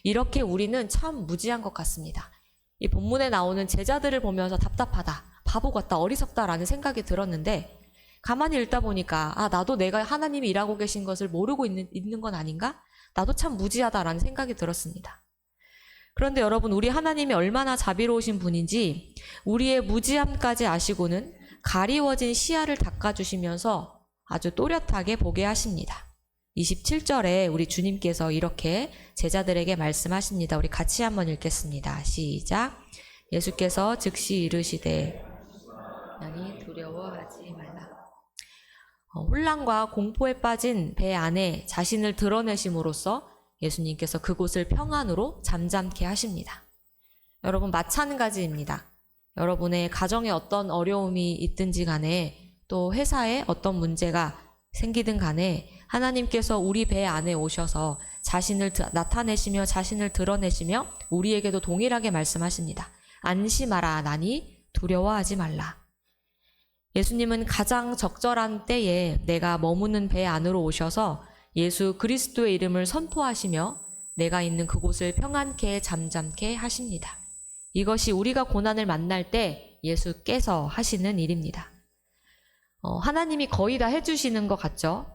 이렇게 우리는 참 무지한 것 같습니다. 이 본문에 나오는 제자들을 보면서 답답하다, 바보 같다, 어리석다라는 생각이 들었는데 가만히 읽다 보니까 나도 내가 하나님이 일하고 계신 것을 모르고 있는 건 아닌가? 나도 참 무지하다라는 생각이 들었습니다. 그런데 여러분, 우리 하나님이 얼마나 자비로우신 분인지 우리의 무지함까지 아시고는 가리워진 시야를 닦아주시면서 아주 또렷하게 보게 하십니다. 27절에 우리 주님께서 이렇게 제자들에게 말씀하십니다. 우리 같이 한번 읽겠습니다. 시작. 예수께서 즉시 이르시되 너희 두려워하지 말라. 혼란과 공포에 빠진 배 안에 자신을 드러내심으로써 예수님께서 그곳을 평안으로 잠잠케 하십니다. 여러분, 마찬가지입니다. 여러분의 가정에 어떤 어려움이 있든지 간에, 또 회사에 어떤 문제가 생기든 간에 하나님께서 우리 배 안에 오셔서 자신을 나타내시며 자신을 드러내시며 우리에게도 동일하게 말씀하십니다. 안심하라, 나니 두려워하지 말라. 예수님은 가장 적절한 때에 내가 머무는 배 안으로 오셔서 예수 그리스도의 이름을 선포하시며 내가 있는 그곳을 평안케 잠잠케 하십니다. 이것이 우리가 고난을 만날 때 예수께서 하시는 일입니다. 하나님이 거의 다 해주시는 것 같죠?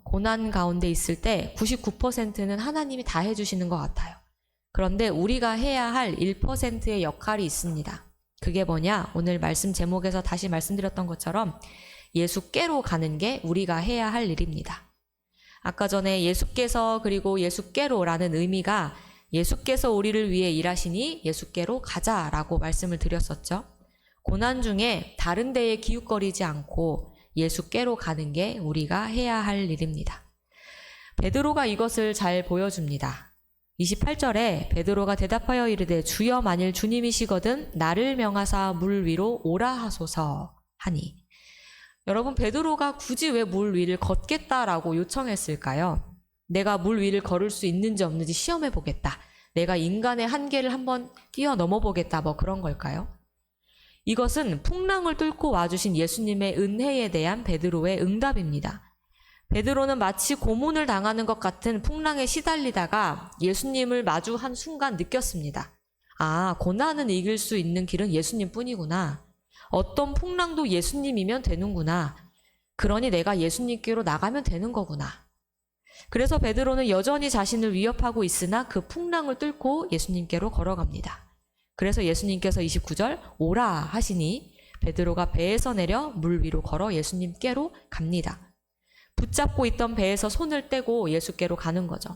고난 가운데 있을 때 99%는 하나님이 다 해주시는 것 같아요. 그런데 우리가 해야 할 1%의 역할이 있습니다. 그게 뭐냐? 오늘 말씀 제목에서 다시 말씀드렸던 것처럼 예수께로 가는 게 우리가 해야 할 일입니다. 아까 전에 예수께서 그리고 예수께로라는 의미가 예수께서 우리를 위해 일하시니 예수께로 가자라고 말씀을 드렸었죠. 고난 중에 다른 데에 기웃거리지 않고 예수께로 가는 게 우리가 해야 할 일입니다. 베드로가 이것을 잘 보여줍니다. 28절에 베드로가 대답하여 이르되 주여 만일 주님이시거든 나를 명하사 물 위로 오라 하소서 하니. 여러분, 베드로가 굳이 왜 물 위를 걷겠다라고 요청했을까요? 내가 물 위를 걸을 수 있는지 없는지 시험해 보겠다. 내가 인간의 한계를 한번 뛰어넘어 보겠다. 뭐 그런 걸까요? 이것은 풍랑을 뚫고 와주신 예수님의 은혜에 대한 베드로의 응답입니다. 베드로는 마치 고문을 당하는 것 같은 풍랑에 시달리다가 예수님을 마주한 순간 느꼈습니다. 아, 고난은 이길 수 있는 길은 예수님 뿐이구나. 어떤 풍랑도 예수님이면 되는구나. 그러니 내가 예수님께로 나가면 되는 거구나. 그래서 베드로는 여전히 자신을 위협하고 있으나 그 풍랑을 뚫고 예수님께로 걸어갑니다. 그래서 예수님께서 29절 오라 하시니 베드로가 배에서 내려 물 위로 걸어 예수님께로 갑니다. 붙잡고 있던 배에서 손을 떼고 예수께로 가는 거죠.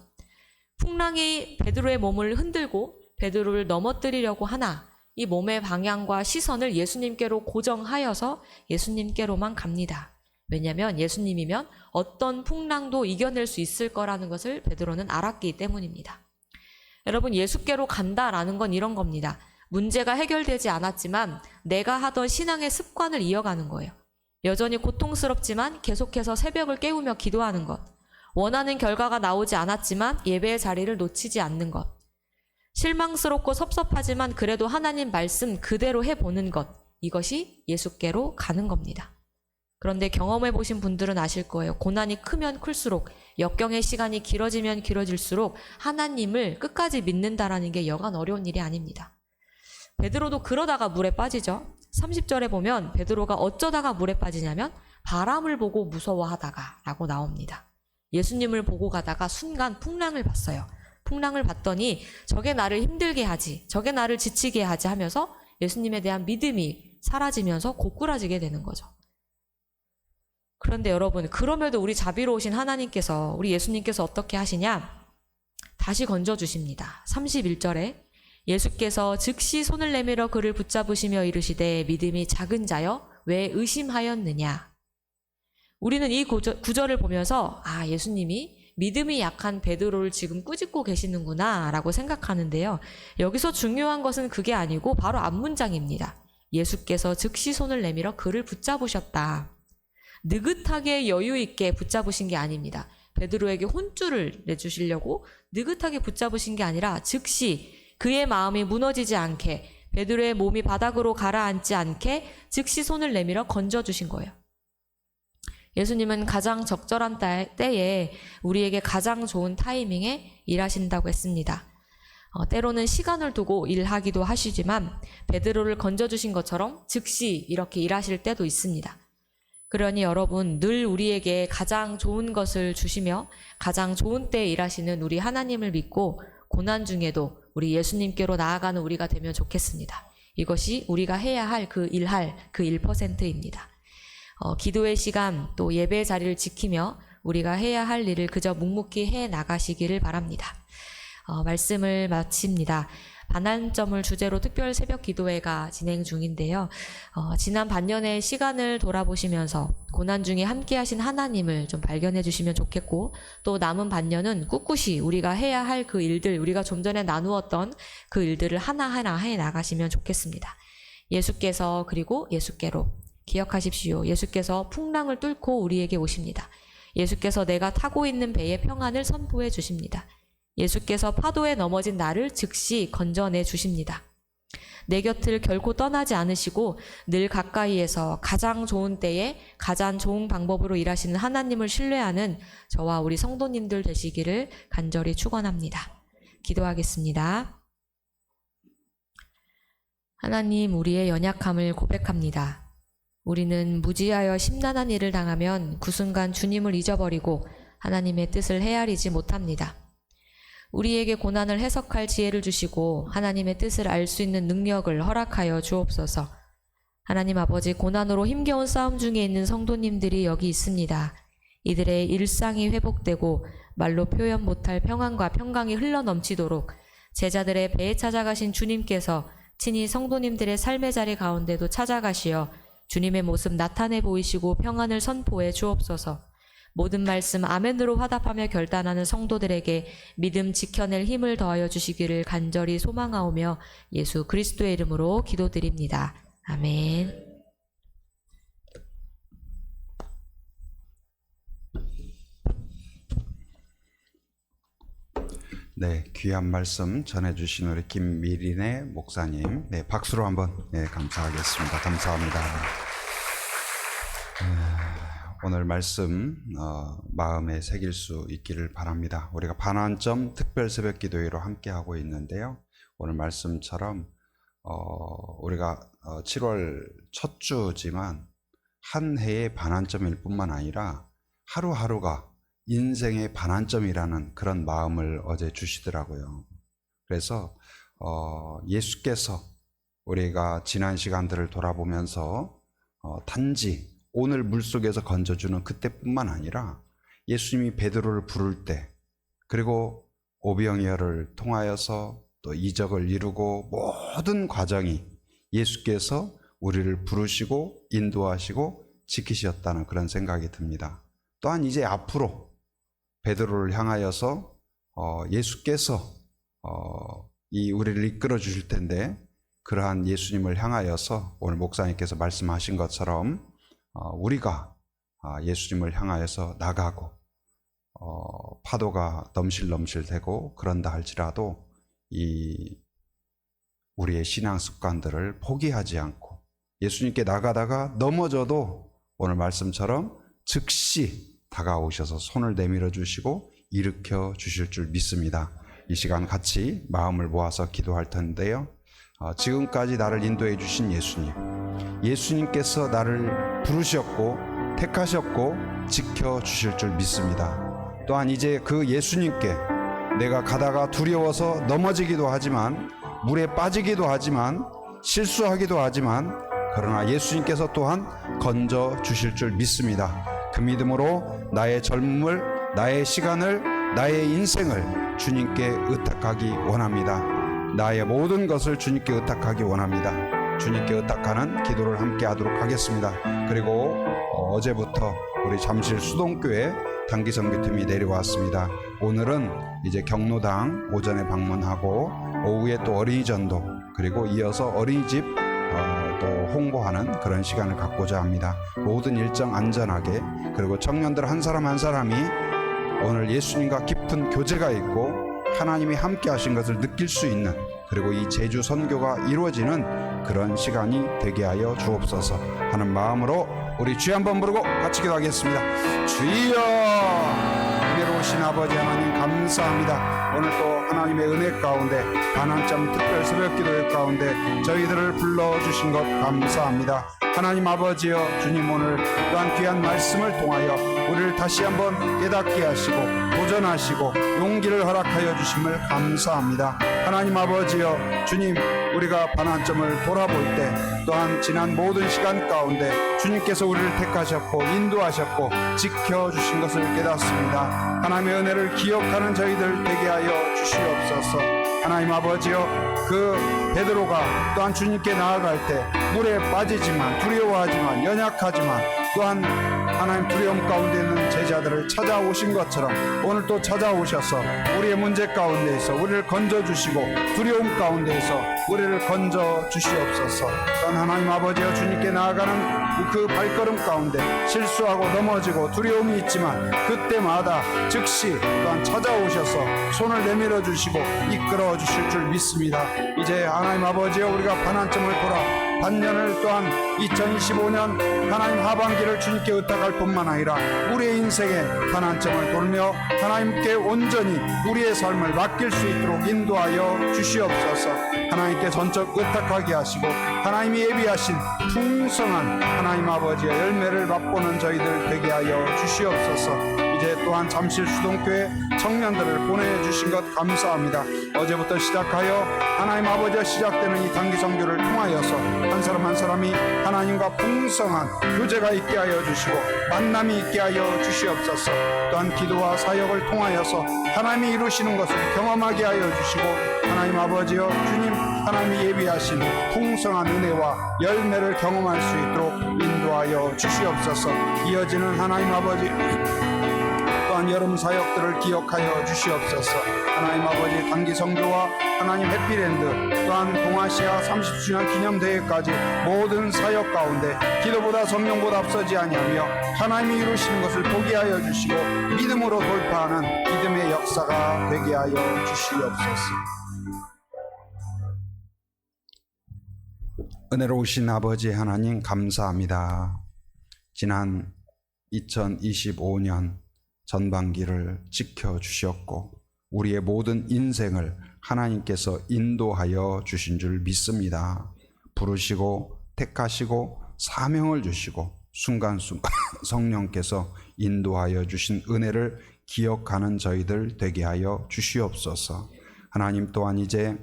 풍랑이 베드로의 몸을 흔들고 베드로를 넘어뜨리려고 하나 이 몸의 방향과 시선을 예수님께로 고정하여서 예수님께로만 갑니다. 왜냐하면 예수님이면 어떤 풍랑도 이겨낼 수 있을 거라는 것을 베드로는 알았기 때문입니다. 여러분, 예수께로 간다라는 건 이런 겁니다. 문제가 해결되지 않았지만 내가 하던 신앙의 습관을 이어가는 거예요. 여전히 고통스럽지만 계속해서 새벽을 깨우며 기도하는 것. 원하는 결과가 나오지 않았지만 예배의 자리를 놓치지 않는 것. 실망스럽고 섭섭하지만 그래도 하나님 말씀 그대로 해보는 것. 이것이 예수께로 가는 겁니다. 그런데 경험해 보신 분들은 아실 거예요. 고난이 크면 클수록, 역경의 시간이 길어지면 길어질수록 하나님을 끝까지 믿는다라는 게 여간 어려운 일이 아닙니다. 베드로도 그러다가 물에 빠지죠. 30절에 보면 베드로가 어쩌다가 물에 빠지냐면 바람을 보고 무서워하다가 라고 나옵니다. 예수님을 보고 가다가 순간 풍랑을 봤어요. 풍랑을 봤더니 저게 나를 힘들게 하지, 저게 나를 지치게 하지 하면서 예수님에 대한 믿음이 사라지면서 고꾸라지게 되는 거죠. 그런데 여러분, 그럼에도 우리 자비로우신 하나님께서, 우리 예수님께서 어떻게 하시냐? 다시 건져주십니다. 31절에 예수께서 즉시 손을 내밀어 그를 붙잡으시며 이르시되 믿음이 작은 자여 왜 의심하였느냐. 우리는 이 구절을 보면서 아, 예수님이 믿음이 약한 베드로를 지금 꾸짖고 계시는구나 라고 생각하는데요. 여기서 중요한 것은 그게 아니고 바로 앞문장입니다. 예수께서 즉시 손을 내밀어 그를 붙잡으셨다. 느긋하게 여유 있게 붙잡으신 게 아닙니다. 베드로에게 혼쭐을 내주시려고 느긋하게 붙잡으신 게 아니라 즉시 그의 마음이 무너지지 않게, 베드로의 몸이 바닥으로 가라앉지 않게 즉시 손을 내밀어 건져주신 거예요. 예수님은 가장 적절한 때에 우리에게 가장 좋은 타이밍에 일하신다고 했습니다. 때로는 시간을 두고 일하기도 하시지만 베드로를 건져주신 것처럼 즉시 이렇게 일하실 때도 있습니다. 그러니 여러분, 늘 우리에게 가장 좋은 것을 주시며 가장 좋은 때에 일하시는 우리 하나님을 믿고 고난 중에도 우리 예수님께로 나아가는 우리가 되면 좋겠습니다. 이것이 우리가 해야 할 그 1%입니다. 기도의 시간 또 예배의 자리를 지키며 우리가 해야 할 일을 그저 묵묵히 해 나가시기를 바랍니다. 말씀을 마칩니다. 반환점을 주제로 특별 새벽 기도회가 진행 중인데요. 지난 반년의 시간을 돌아보시면서 고난 중에 함께 하신 하나님을 좀 발견해 주시면 좋겠고, 또 남은 반년은 꿋꿋이 우리가 해야 할 그 일들, 우리가 좀 전에 나누었던 그 일들을 하나하나 해 나가시면 좋겠습니다. 예수께서, 그리고 예수께로 기억하십시오. 예수께서 풍랑을 뚫고 우리에게 오십니다. 예수께서 내가 타고 있는 배의 평안을 선포해 주십니다. 예수께서 파도에 넘어진 나를 즉시 건져내 주십니다. 내 곁을 결코 떠나지 않으시고 늘 가까이에서 가장 좋은 때에 가장 좋은 방법으로 일하시는 하나님을 신뢰하는 저와 우리 성도님들 되시기를 간절히 축원합니다. 기도하겠습니다. 하나님, 우리의 연약함을 고백합니다. 우리는 무지하여 심란한 일을 당하면 그 순간 주님을 잊어버리고 하나님의 뜻을 헤아리지 못합니다. 우리에게 고난을 해석할 지혜를 주시고 하나님의 뜻을 알 수 있는 능력을 허락하여 주옵소서. 하나님 아버지, 고난으로 힘겨운 싸움 중에 있는 성도님들이 여기 있습니다. 이들의 일상이 회복되고 말로 표현 못할 평안과 평강이 흘러넘치도록 제자들의 배에 찾아가신 주님께서 친히 성도님들의 삶의 자리 가운데도 찾아가시어 주님의 모습 나타내 보이시고 평안을 선포해 주옵소서. 모든 말씀 아멘으로 화답하며 결단하는 성도들에게 믿음 지켜낼 힘을 더하여 주시기를 간절히 소망하오며 예수 그리스도의 이름으로 기도드립니다. 아멘. 네, 귀한 말씀 전해주신 우리 김미린의 목사님, 네, 박수로 한번 감사하겠습니다. 감사합니다. 오늘 말씀 마음에 새길 수 있기를 바랍니다. 우리가 반환점 특별 새벽 기도회로 함께 하고 있는데요. 오늘 말씀처럼 우리가 7월 첫 주지만 한 해의 반환점일 뿐만 아니라 하루하루가 인생의 반환점이라는 그런 마음을 어제 주시더라고요. 그래서 예수께서 우리가 지난 시간들을 돌아보면서 단지 오늘 물속에서 건져주는 그때뿐만 아니라 예수님이 베드로를 부를 때, 그리고 오병이어를 통하여서 또 이적을 이루고 모든 과정이 예수께서 우리를 부르시고 인도하시고 지키셨다는 그런 생각이 듭니다. 또한 이제 앞으로 베드로를 향하여서 예수께서 이 우리를 이끌어 주실 텐데, 그러한 예수님을 향하여서 오늘 목사님께서 말씀하신 것처럼 우리가 예수님을 향하여서 나가고 파도가 넘실넘실되고 그런다 할지라도 이 우리의 신앙 습관들을 포기하지 않고 예수님께 나가다가 넘어져도 오늘 말씀처럼 즉시 다가오셔서 손을 내밀어 주시고 일으켜 주실 줄 믿습니다. 이 시간 같이 마음을 모아서 기도할 텐데요. 지금까지 나를 인도해 주신 예수님께서 나를 부르셨고 택하셨고 지켜주실 줄 믿습니다. 또한 이제 그 예수님께 내가 가다가 두려워서 넘어지기도 하지만, 물에 빠지기도 하지만, 실수하기도 하지만, 그러나 예수님께서 또한 건져주실 줄 믿습니다. 그 믿음으로 나의 젊음을, 나의 시간을, 나의 인생을 주님께 의탁하기 원합니다. 나의 모든 것을 주님께 의탁하기 원합니다. 주님께 의탁하는 기도를 함께 하도록 하겠습니다. 그리고 어제부터 우리 잠실 수동교회 단기선교팀이 내려왔습니다. 오늘은 이제 경로당 오전에 방문하고 오후에 또 어린이전도, 그리고 이어서 어린이집 또 홍보하는 그런 시간을 갖고자 합니다. 모든 일정 안전하게, 그리고 청년들 한 사람 한 사람이 오늘 예수님과 깊은 교제가 있고 하나님이 함께 하신 것을 느낄 수 있는, 그리고 이 제주 선교가 이루어지는 그런 시간이 되게 하여 주옵소서 하는 마음으로 우리 주여 한번 부르고 같이 기도하겠습니다. 주여, 은혜로우신 아버지 하나님 감사합니다. 오늘 또 하나님의 은혜 가운데 반환점 특별 새벽 기도회 가운데 저희들을 불러주신 것 감사합니다. 하나님 아버지여, 주님 오늘 또한 귀한 말씀을 통하여 우리를 다시 한번 깨닫게 하시고 도전하시고 용기를 허락하여 주심을 감사합니다. 하나님 아버지여, 주님 우리가 반환점을 돌아볼 때 또한 지난 모든 시간 가운데 주님께서 우리를 택하셨고 인도하셨고 지켜주신 것을 깨닫습니다. 하나님의 은혜를 기억하는 저희들 되게 하여 주시옵소서. 하나님 아버지여, 그 베드로가 또한 주님께 나아갈 때 물에 빠지지만 두려워하지만 연약하지만 또한 하나님 두려움 가운데 있는 제자들을 찾아오신 것처럼 오늘 또 찾아오셔서 우리의 문제 가운데에서 우리를 건져주시고 두려움 가운데에서 우리를 건져주시옵소서. 또한 하나님 아버지여, 주님께 나아가는 그 발걸음 가운데 실수하고 넘어지고 두려움이 있지만 그때마다 즉시 또한 찾아오셔서 손을 내밀어 주시고 이끌어 주실 줄 믿습니다. 이제 하나님 아버지여, 우리가 반환점을 돌아 반년을 또한 2025년 하나님 하반기를 주님께 의탁할 뿐만 아니라 우리의 인생의 반환점을 돌며 하나님께 온전히 우리의 삶을 맡길 수 있도록 인도하여 주시옵소서. 하나님께 전적 의탁하게 하시고 하나님이 예비하신 풍성한 하나님 아버지의 열매를 맛보는 저희들 되게 하여 주시옵소서. 이제 또한 잠실 수동교회 청년들을 보내주신 것 감사합니다. 어제부터 시작하여 하나님 아버지와 시작되는 이 단기 선교를 통하여서 한 사람 한 사람이 하나님과 풍성한 교제가 있게 하여 주시고 만남이 있게 하여 주시옵소서. 또한 기도와 사역을 통하여서 하나님이 이루시는 것을 경험하게 하여 주시고 하나님 아버지여, 주님 하나님이 예비하신 풍성한 은혜와 열매를 경험할 수 있도록 인도하여 주시옵소서. 이어지는 하나님 아버지 또한 여름 사역들을 기억하여 주시옵소서. 하나님 아버지 단기 선교와 하나님 해피랜드 또한 동아시아 30주년 기념대회까지 모든 사역 가운데 기도보다 성령보다 앞서지 아니하며 하나님이 이루시는 것을 보게 하여 주시고 믿음으로 돌파하는 믿음의 역사가 되게 하여 주시옵소서. 은혜로우신 아버지 하나님 감사합니다. 지난 2025년 전반기를 지켜주셨고 우리의 모든 인생을 하나님께서 인도하여 주신 줄 믿습니다. 부르시고 택하시고 사명을 주시고 순간순간 성령께서 인도하여 주신 은혜를 기억하는 저희들 되게 하여 주시옵소서. 하나님 또한 이제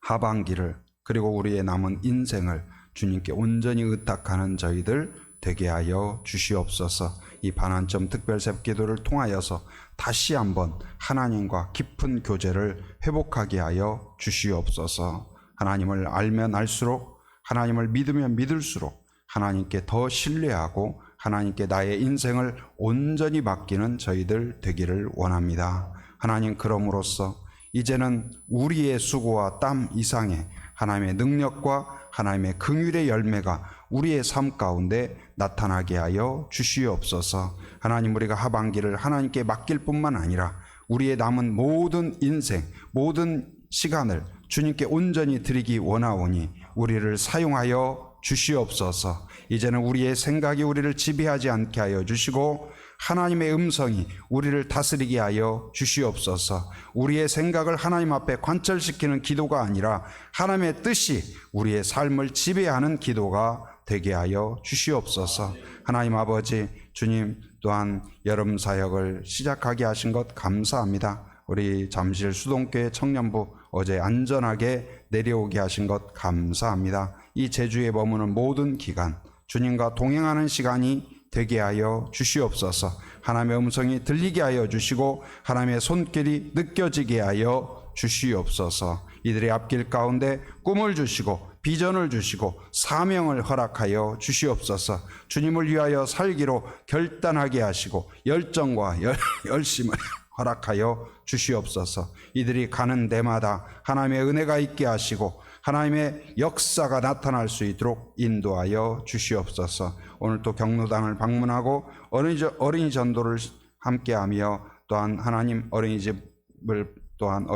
하반기를 그리고 우리의 남은 인생을 주님께 온전히 의탁하는 저희들 되게 하여 주시옵소서. 이 반환점 특별새벽 기도를 통하여서 다시 한번 하나님과 깊은 교제를 회복하게 하여 주시옵소서. 하나님을 알면 알수록, 하나님을 믿으면 믿을수록 하나님께 더 신뢰하고 하나님께 나의 인생을 온전히 맡기는 저희들 되기를 원합니다. 하나님, 그럼으로써 이제는 우리의 수고와 땀 이상의 하나님의 능력과 하나님의 긍휼의 열매가 우리의 삶 가운데 나타나게 하여 주시옵소서. 하나님, 우리가 하반기를 하나님께 맡길 뿐만 아니라 우리의 남은 모든 인생, 모든 시간을 주님께 온전히 드리기 원하오니 우리를 사용하여 주시옵소서. 이제는 우리의 생각이 우리를 지배하지 않게 하여 주시고 하나님의 음성이 우리를 다스리게 하여 주시옵소서. 우리의 생각을 하나님 앞에 관철시키는 기도가 아니라 하나님의 뜻이 우리의 삶을 지배하는 기도가 되게 하여 주시옵소서. 하나님 아버지, 주님 또한 여름 사역을 시작하게 하신 것 감사합니다. 우리 잠실 수동교회 청년부 어제 안전하게 내려오게 하신 것 감사합니다. 이 제주에 머무는 모든 기간 주님과 동행하는 시간이 되게 하여 주시옵소서. 하나님의 음성이 들리게 하여 주시고 하나님의 손길이 느껴지게 하여 주시옵소서. 이들의 앞길 가운데 꿈을 주시고 비전을 주시고 사명을 허락하여 주시옵소서. 주님을 위하여 살기로 결단하게 하시고 열정과 열심을 허락하여 주시옵소서. 이들이 가는 데마다 하나님의 은혜가 있게 하시고 하나님의 역사가 나타날 수 있도록 인도하여 주시옵소서. 오늘 또 경로당을 방문하고 어린이 전도를 함께하며 또한 하나님 어린이집을 또한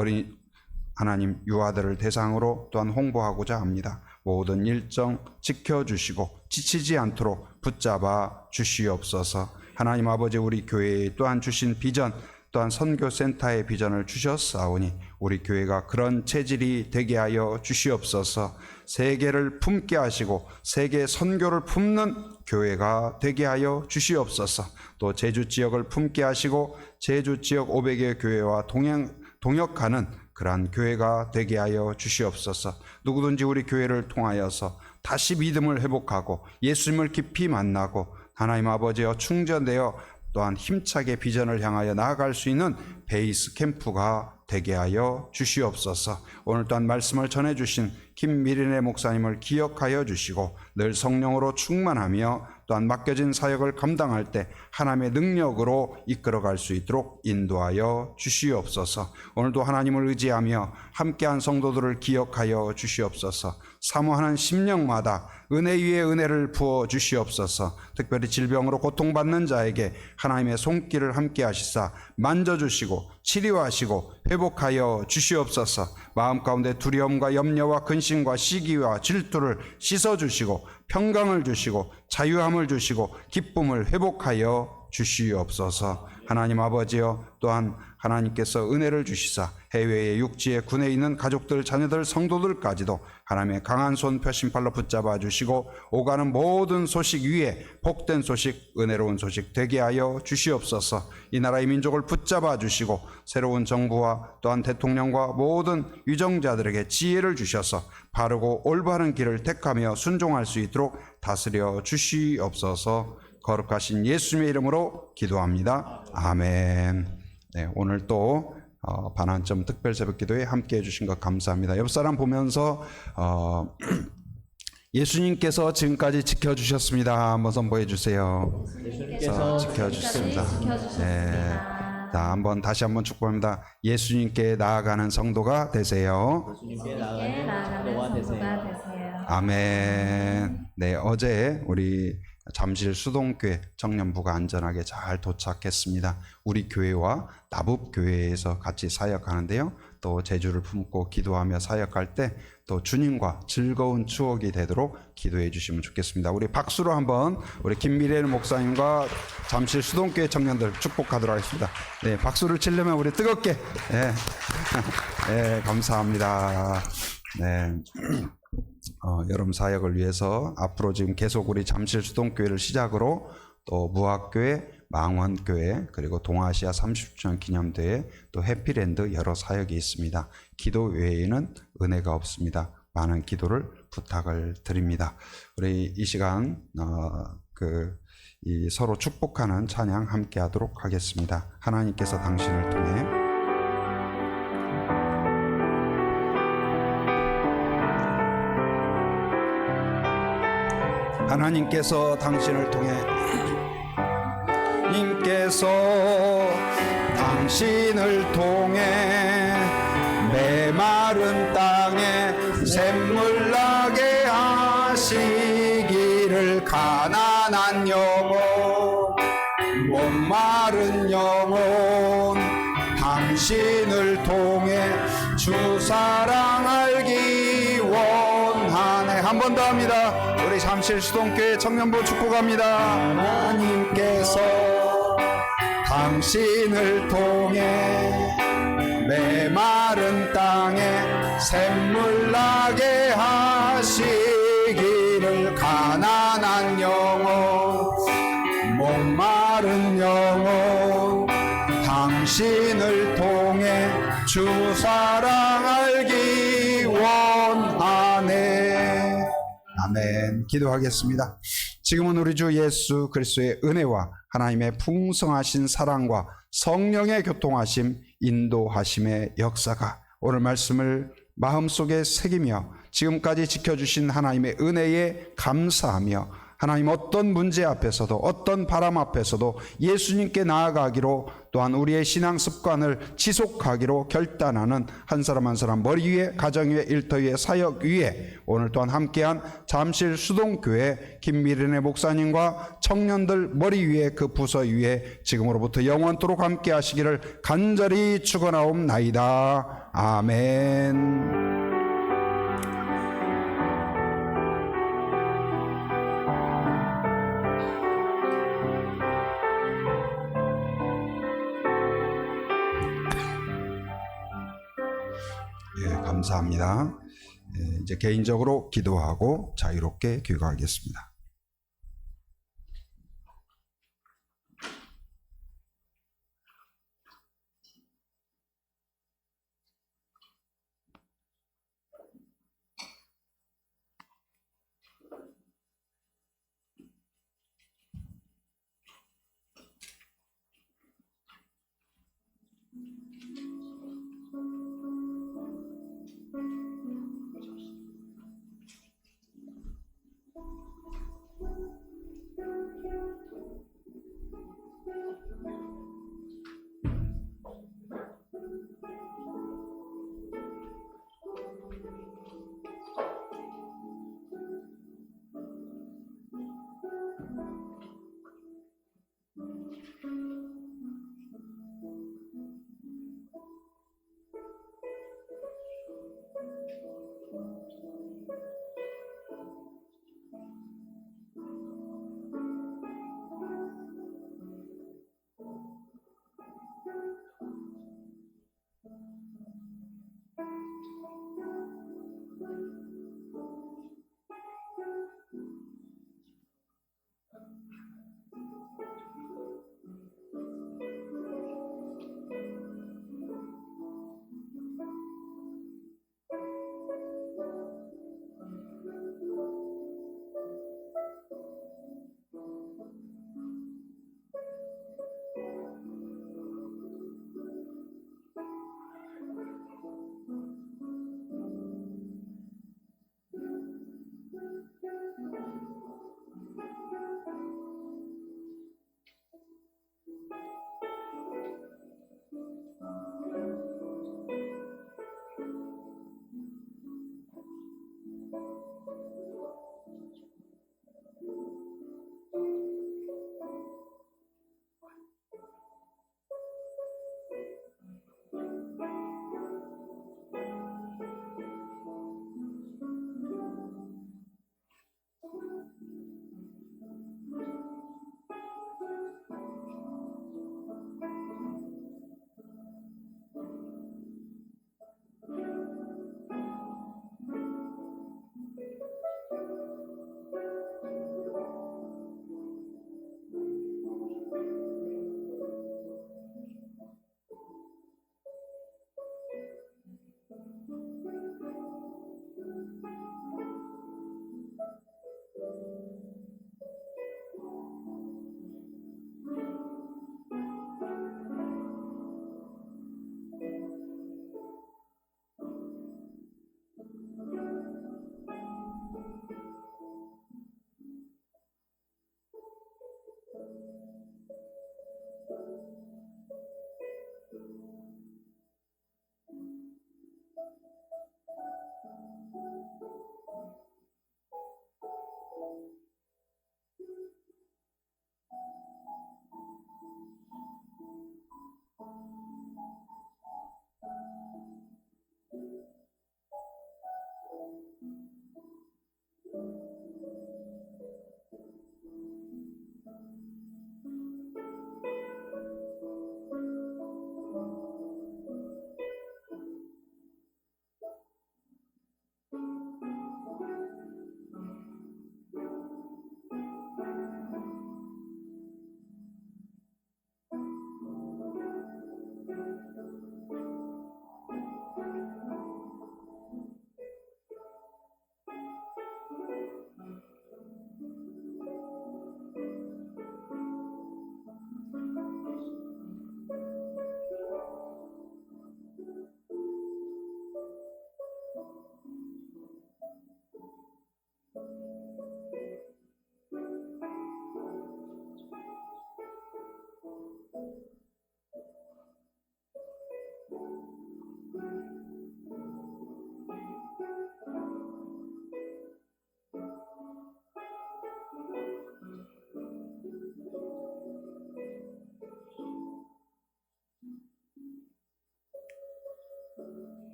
하나님 유아들을 대상으로 또한 홍보하고자 합니다. 모든 일정 지켜주시고 지치지 않도록 붙잡아 주시옵소서. 하나님 아버지, 우리 교회에 또한 주신 비전 또한 선교센터의 비전을 주셨사오니 우리 교회가 그런 체질이 되게 하여 주시옵소서. 세계를 품게 하시고 세계 선교를 품는 교회가 되게 하여 주시옵소서. 또 제주 지역을 품게 하시고 제주 지역 500여 교회와 동역하는 그러한 교회가 되게 하여 주시옵소서. 누구든지 우리 교회를 통하여서 다시 믿음을 회복하고 예수님을 깊이 만나고 하나님 아버지여 충전되어 또한 힘차게 비전을 향하여 나아갈 수 있는 베이스 캠프가 되게 하여 주시옵소서. 오늘 또한 말씀을 전해주신 김미린의 목사님을 기억하여 주시고 늘 성령으로 충만하며 또한 맡겨진 사역을 감당할 때 하나님의 능력으로 이끌어갈 수 있도록 인도하여 주시옵소서. 오늘도 하나님을 의지하며 함께한 성도들을 기억하여 주시옵소서. 사모하는 심령마다 은혜 위에 은혜를 부어 주시옵소서. 특별히 질병으로 고통받는 자에게 하나님의 손길을 함께 하시사 만져주시고 치료하시고 회복하여 주시옵소서. 마음 가운데 두려움과 염려와 근심과 시기와 질투를 씻어주시고 평강을 주시고 자유함을 주시고 기쁨을 회복하여 주시옵소서. 하나님 아버지여, 또한 하나님께서 은혜를 주시사 해외의 육지에 군에 있는 가족들, 자녀들, 성도들까지도 하나님의 강한 손 표심팔로 붙잡아 주시고 오가는 모든 소식 위에 복된 소식, 은혜로운 소식 되게 하여 주시옵소서. 이 나라의 민족을 붙잡아 주시고 새로운 정부와 또한 대통령과 모든 유정자들에게 지혜를 주셔서 바르고 올바른 길을 택하며 순종할 수 있도록 다스려 주시옵소서. 거룩하신 예수님의 이름으로 기도합니다. 아멘. 네, 오늘 또 반환점 특별 새벽기도에 함께해 주신 것 감사합니다. 옆 사람 보면서 예수님께서 지금까지 지켜주셨습니다. 한번 선포해 주세요. 예수님께서 지켜주셨습니다. 네. 지켜주셨습니다. 자, 다시 한번 축복합니다. 예수님께 나아가는 성도가 되세요. 예수님께 나아가는 성도가 되세요. 아멘. 네, 어제 우리 잠실 수동교회 청년부가 안전하게 잘 도착했습니다. 우리 교회와 나북교회에서 같이 사역하는데요. 또 제주를 품고 기도하며 사역할 때 또 주님과 즐거운 추억이 되도록 기도해 주시면 좋겠습니다. 우리 박수로 한번 우리 김미래 목사님과 잠실 수동교회 청년들 축복하도록 하겠습니다. 네, 박수를 치려면 우리 뜨겁게. 네, 네, 감사합니다. 네. 여름 사역을 위해서 앞으로 지금 계속 우리 잠실 수동교회를 시작으로 또 무학교회, 망원교회, 그리고 동아시아 30주년 기념대회, 또 해피랜드 여러 사역이 있습니다. 기도 외에는 은혜가 없습니다. 많은 기도를 부탁을 드립니다. 우리 이 시간 이 서로 축복하는 찬양 함께 하도록 하겠습니다. 하나님께서 당신을 통해 하나님께서 당신을 통해 당신을 통해 메마른 땅에 샘물 나게 하시기를 가난한 영혼 목마른 영혼 당신을 통해 주 사랑 알기 원하네. 한 번 더 합니다. 우리 잠실 수동교회 청년부 축복합니다. 하나님께서 당신을 통해 메마른 땅에 샘물 나게 하시기를 가난한 영혼 목마른 영혼 당신을 통해 주 사랑 알기 원하네. 아멘. 기도하겠습니다. 지금은 우리 주 예수 그리스도의 은혜와 하나님의 풍성하신 사랑과 성령의 교통하심, 인도하심의 역사가 오늘 말씀을 마음속에 새기며 지금까지 지켜주신 하나님의 은혜에 감사하며 하나님 어떤 문제 앞에서도 어떤 바람 앞에서도 예수님께 나아가기로 또한 우리의 신앙 습관을 지속하기로 결단하는 한 사람 한 사람 머리 위에 가정 위에 일터 위에 사역 위에 오늘 또한 함께한 잠실 수동교회 김미린의 목사님과 청년들 머리 위에 그 부서 위에 지금으로부터 영원토록 함께 하시기를 간절히 축원하옵나이다. 아멘. 예, 감사합니다. 이제 개인적으로 기도하고 자유롭게 귀가하겠습니다.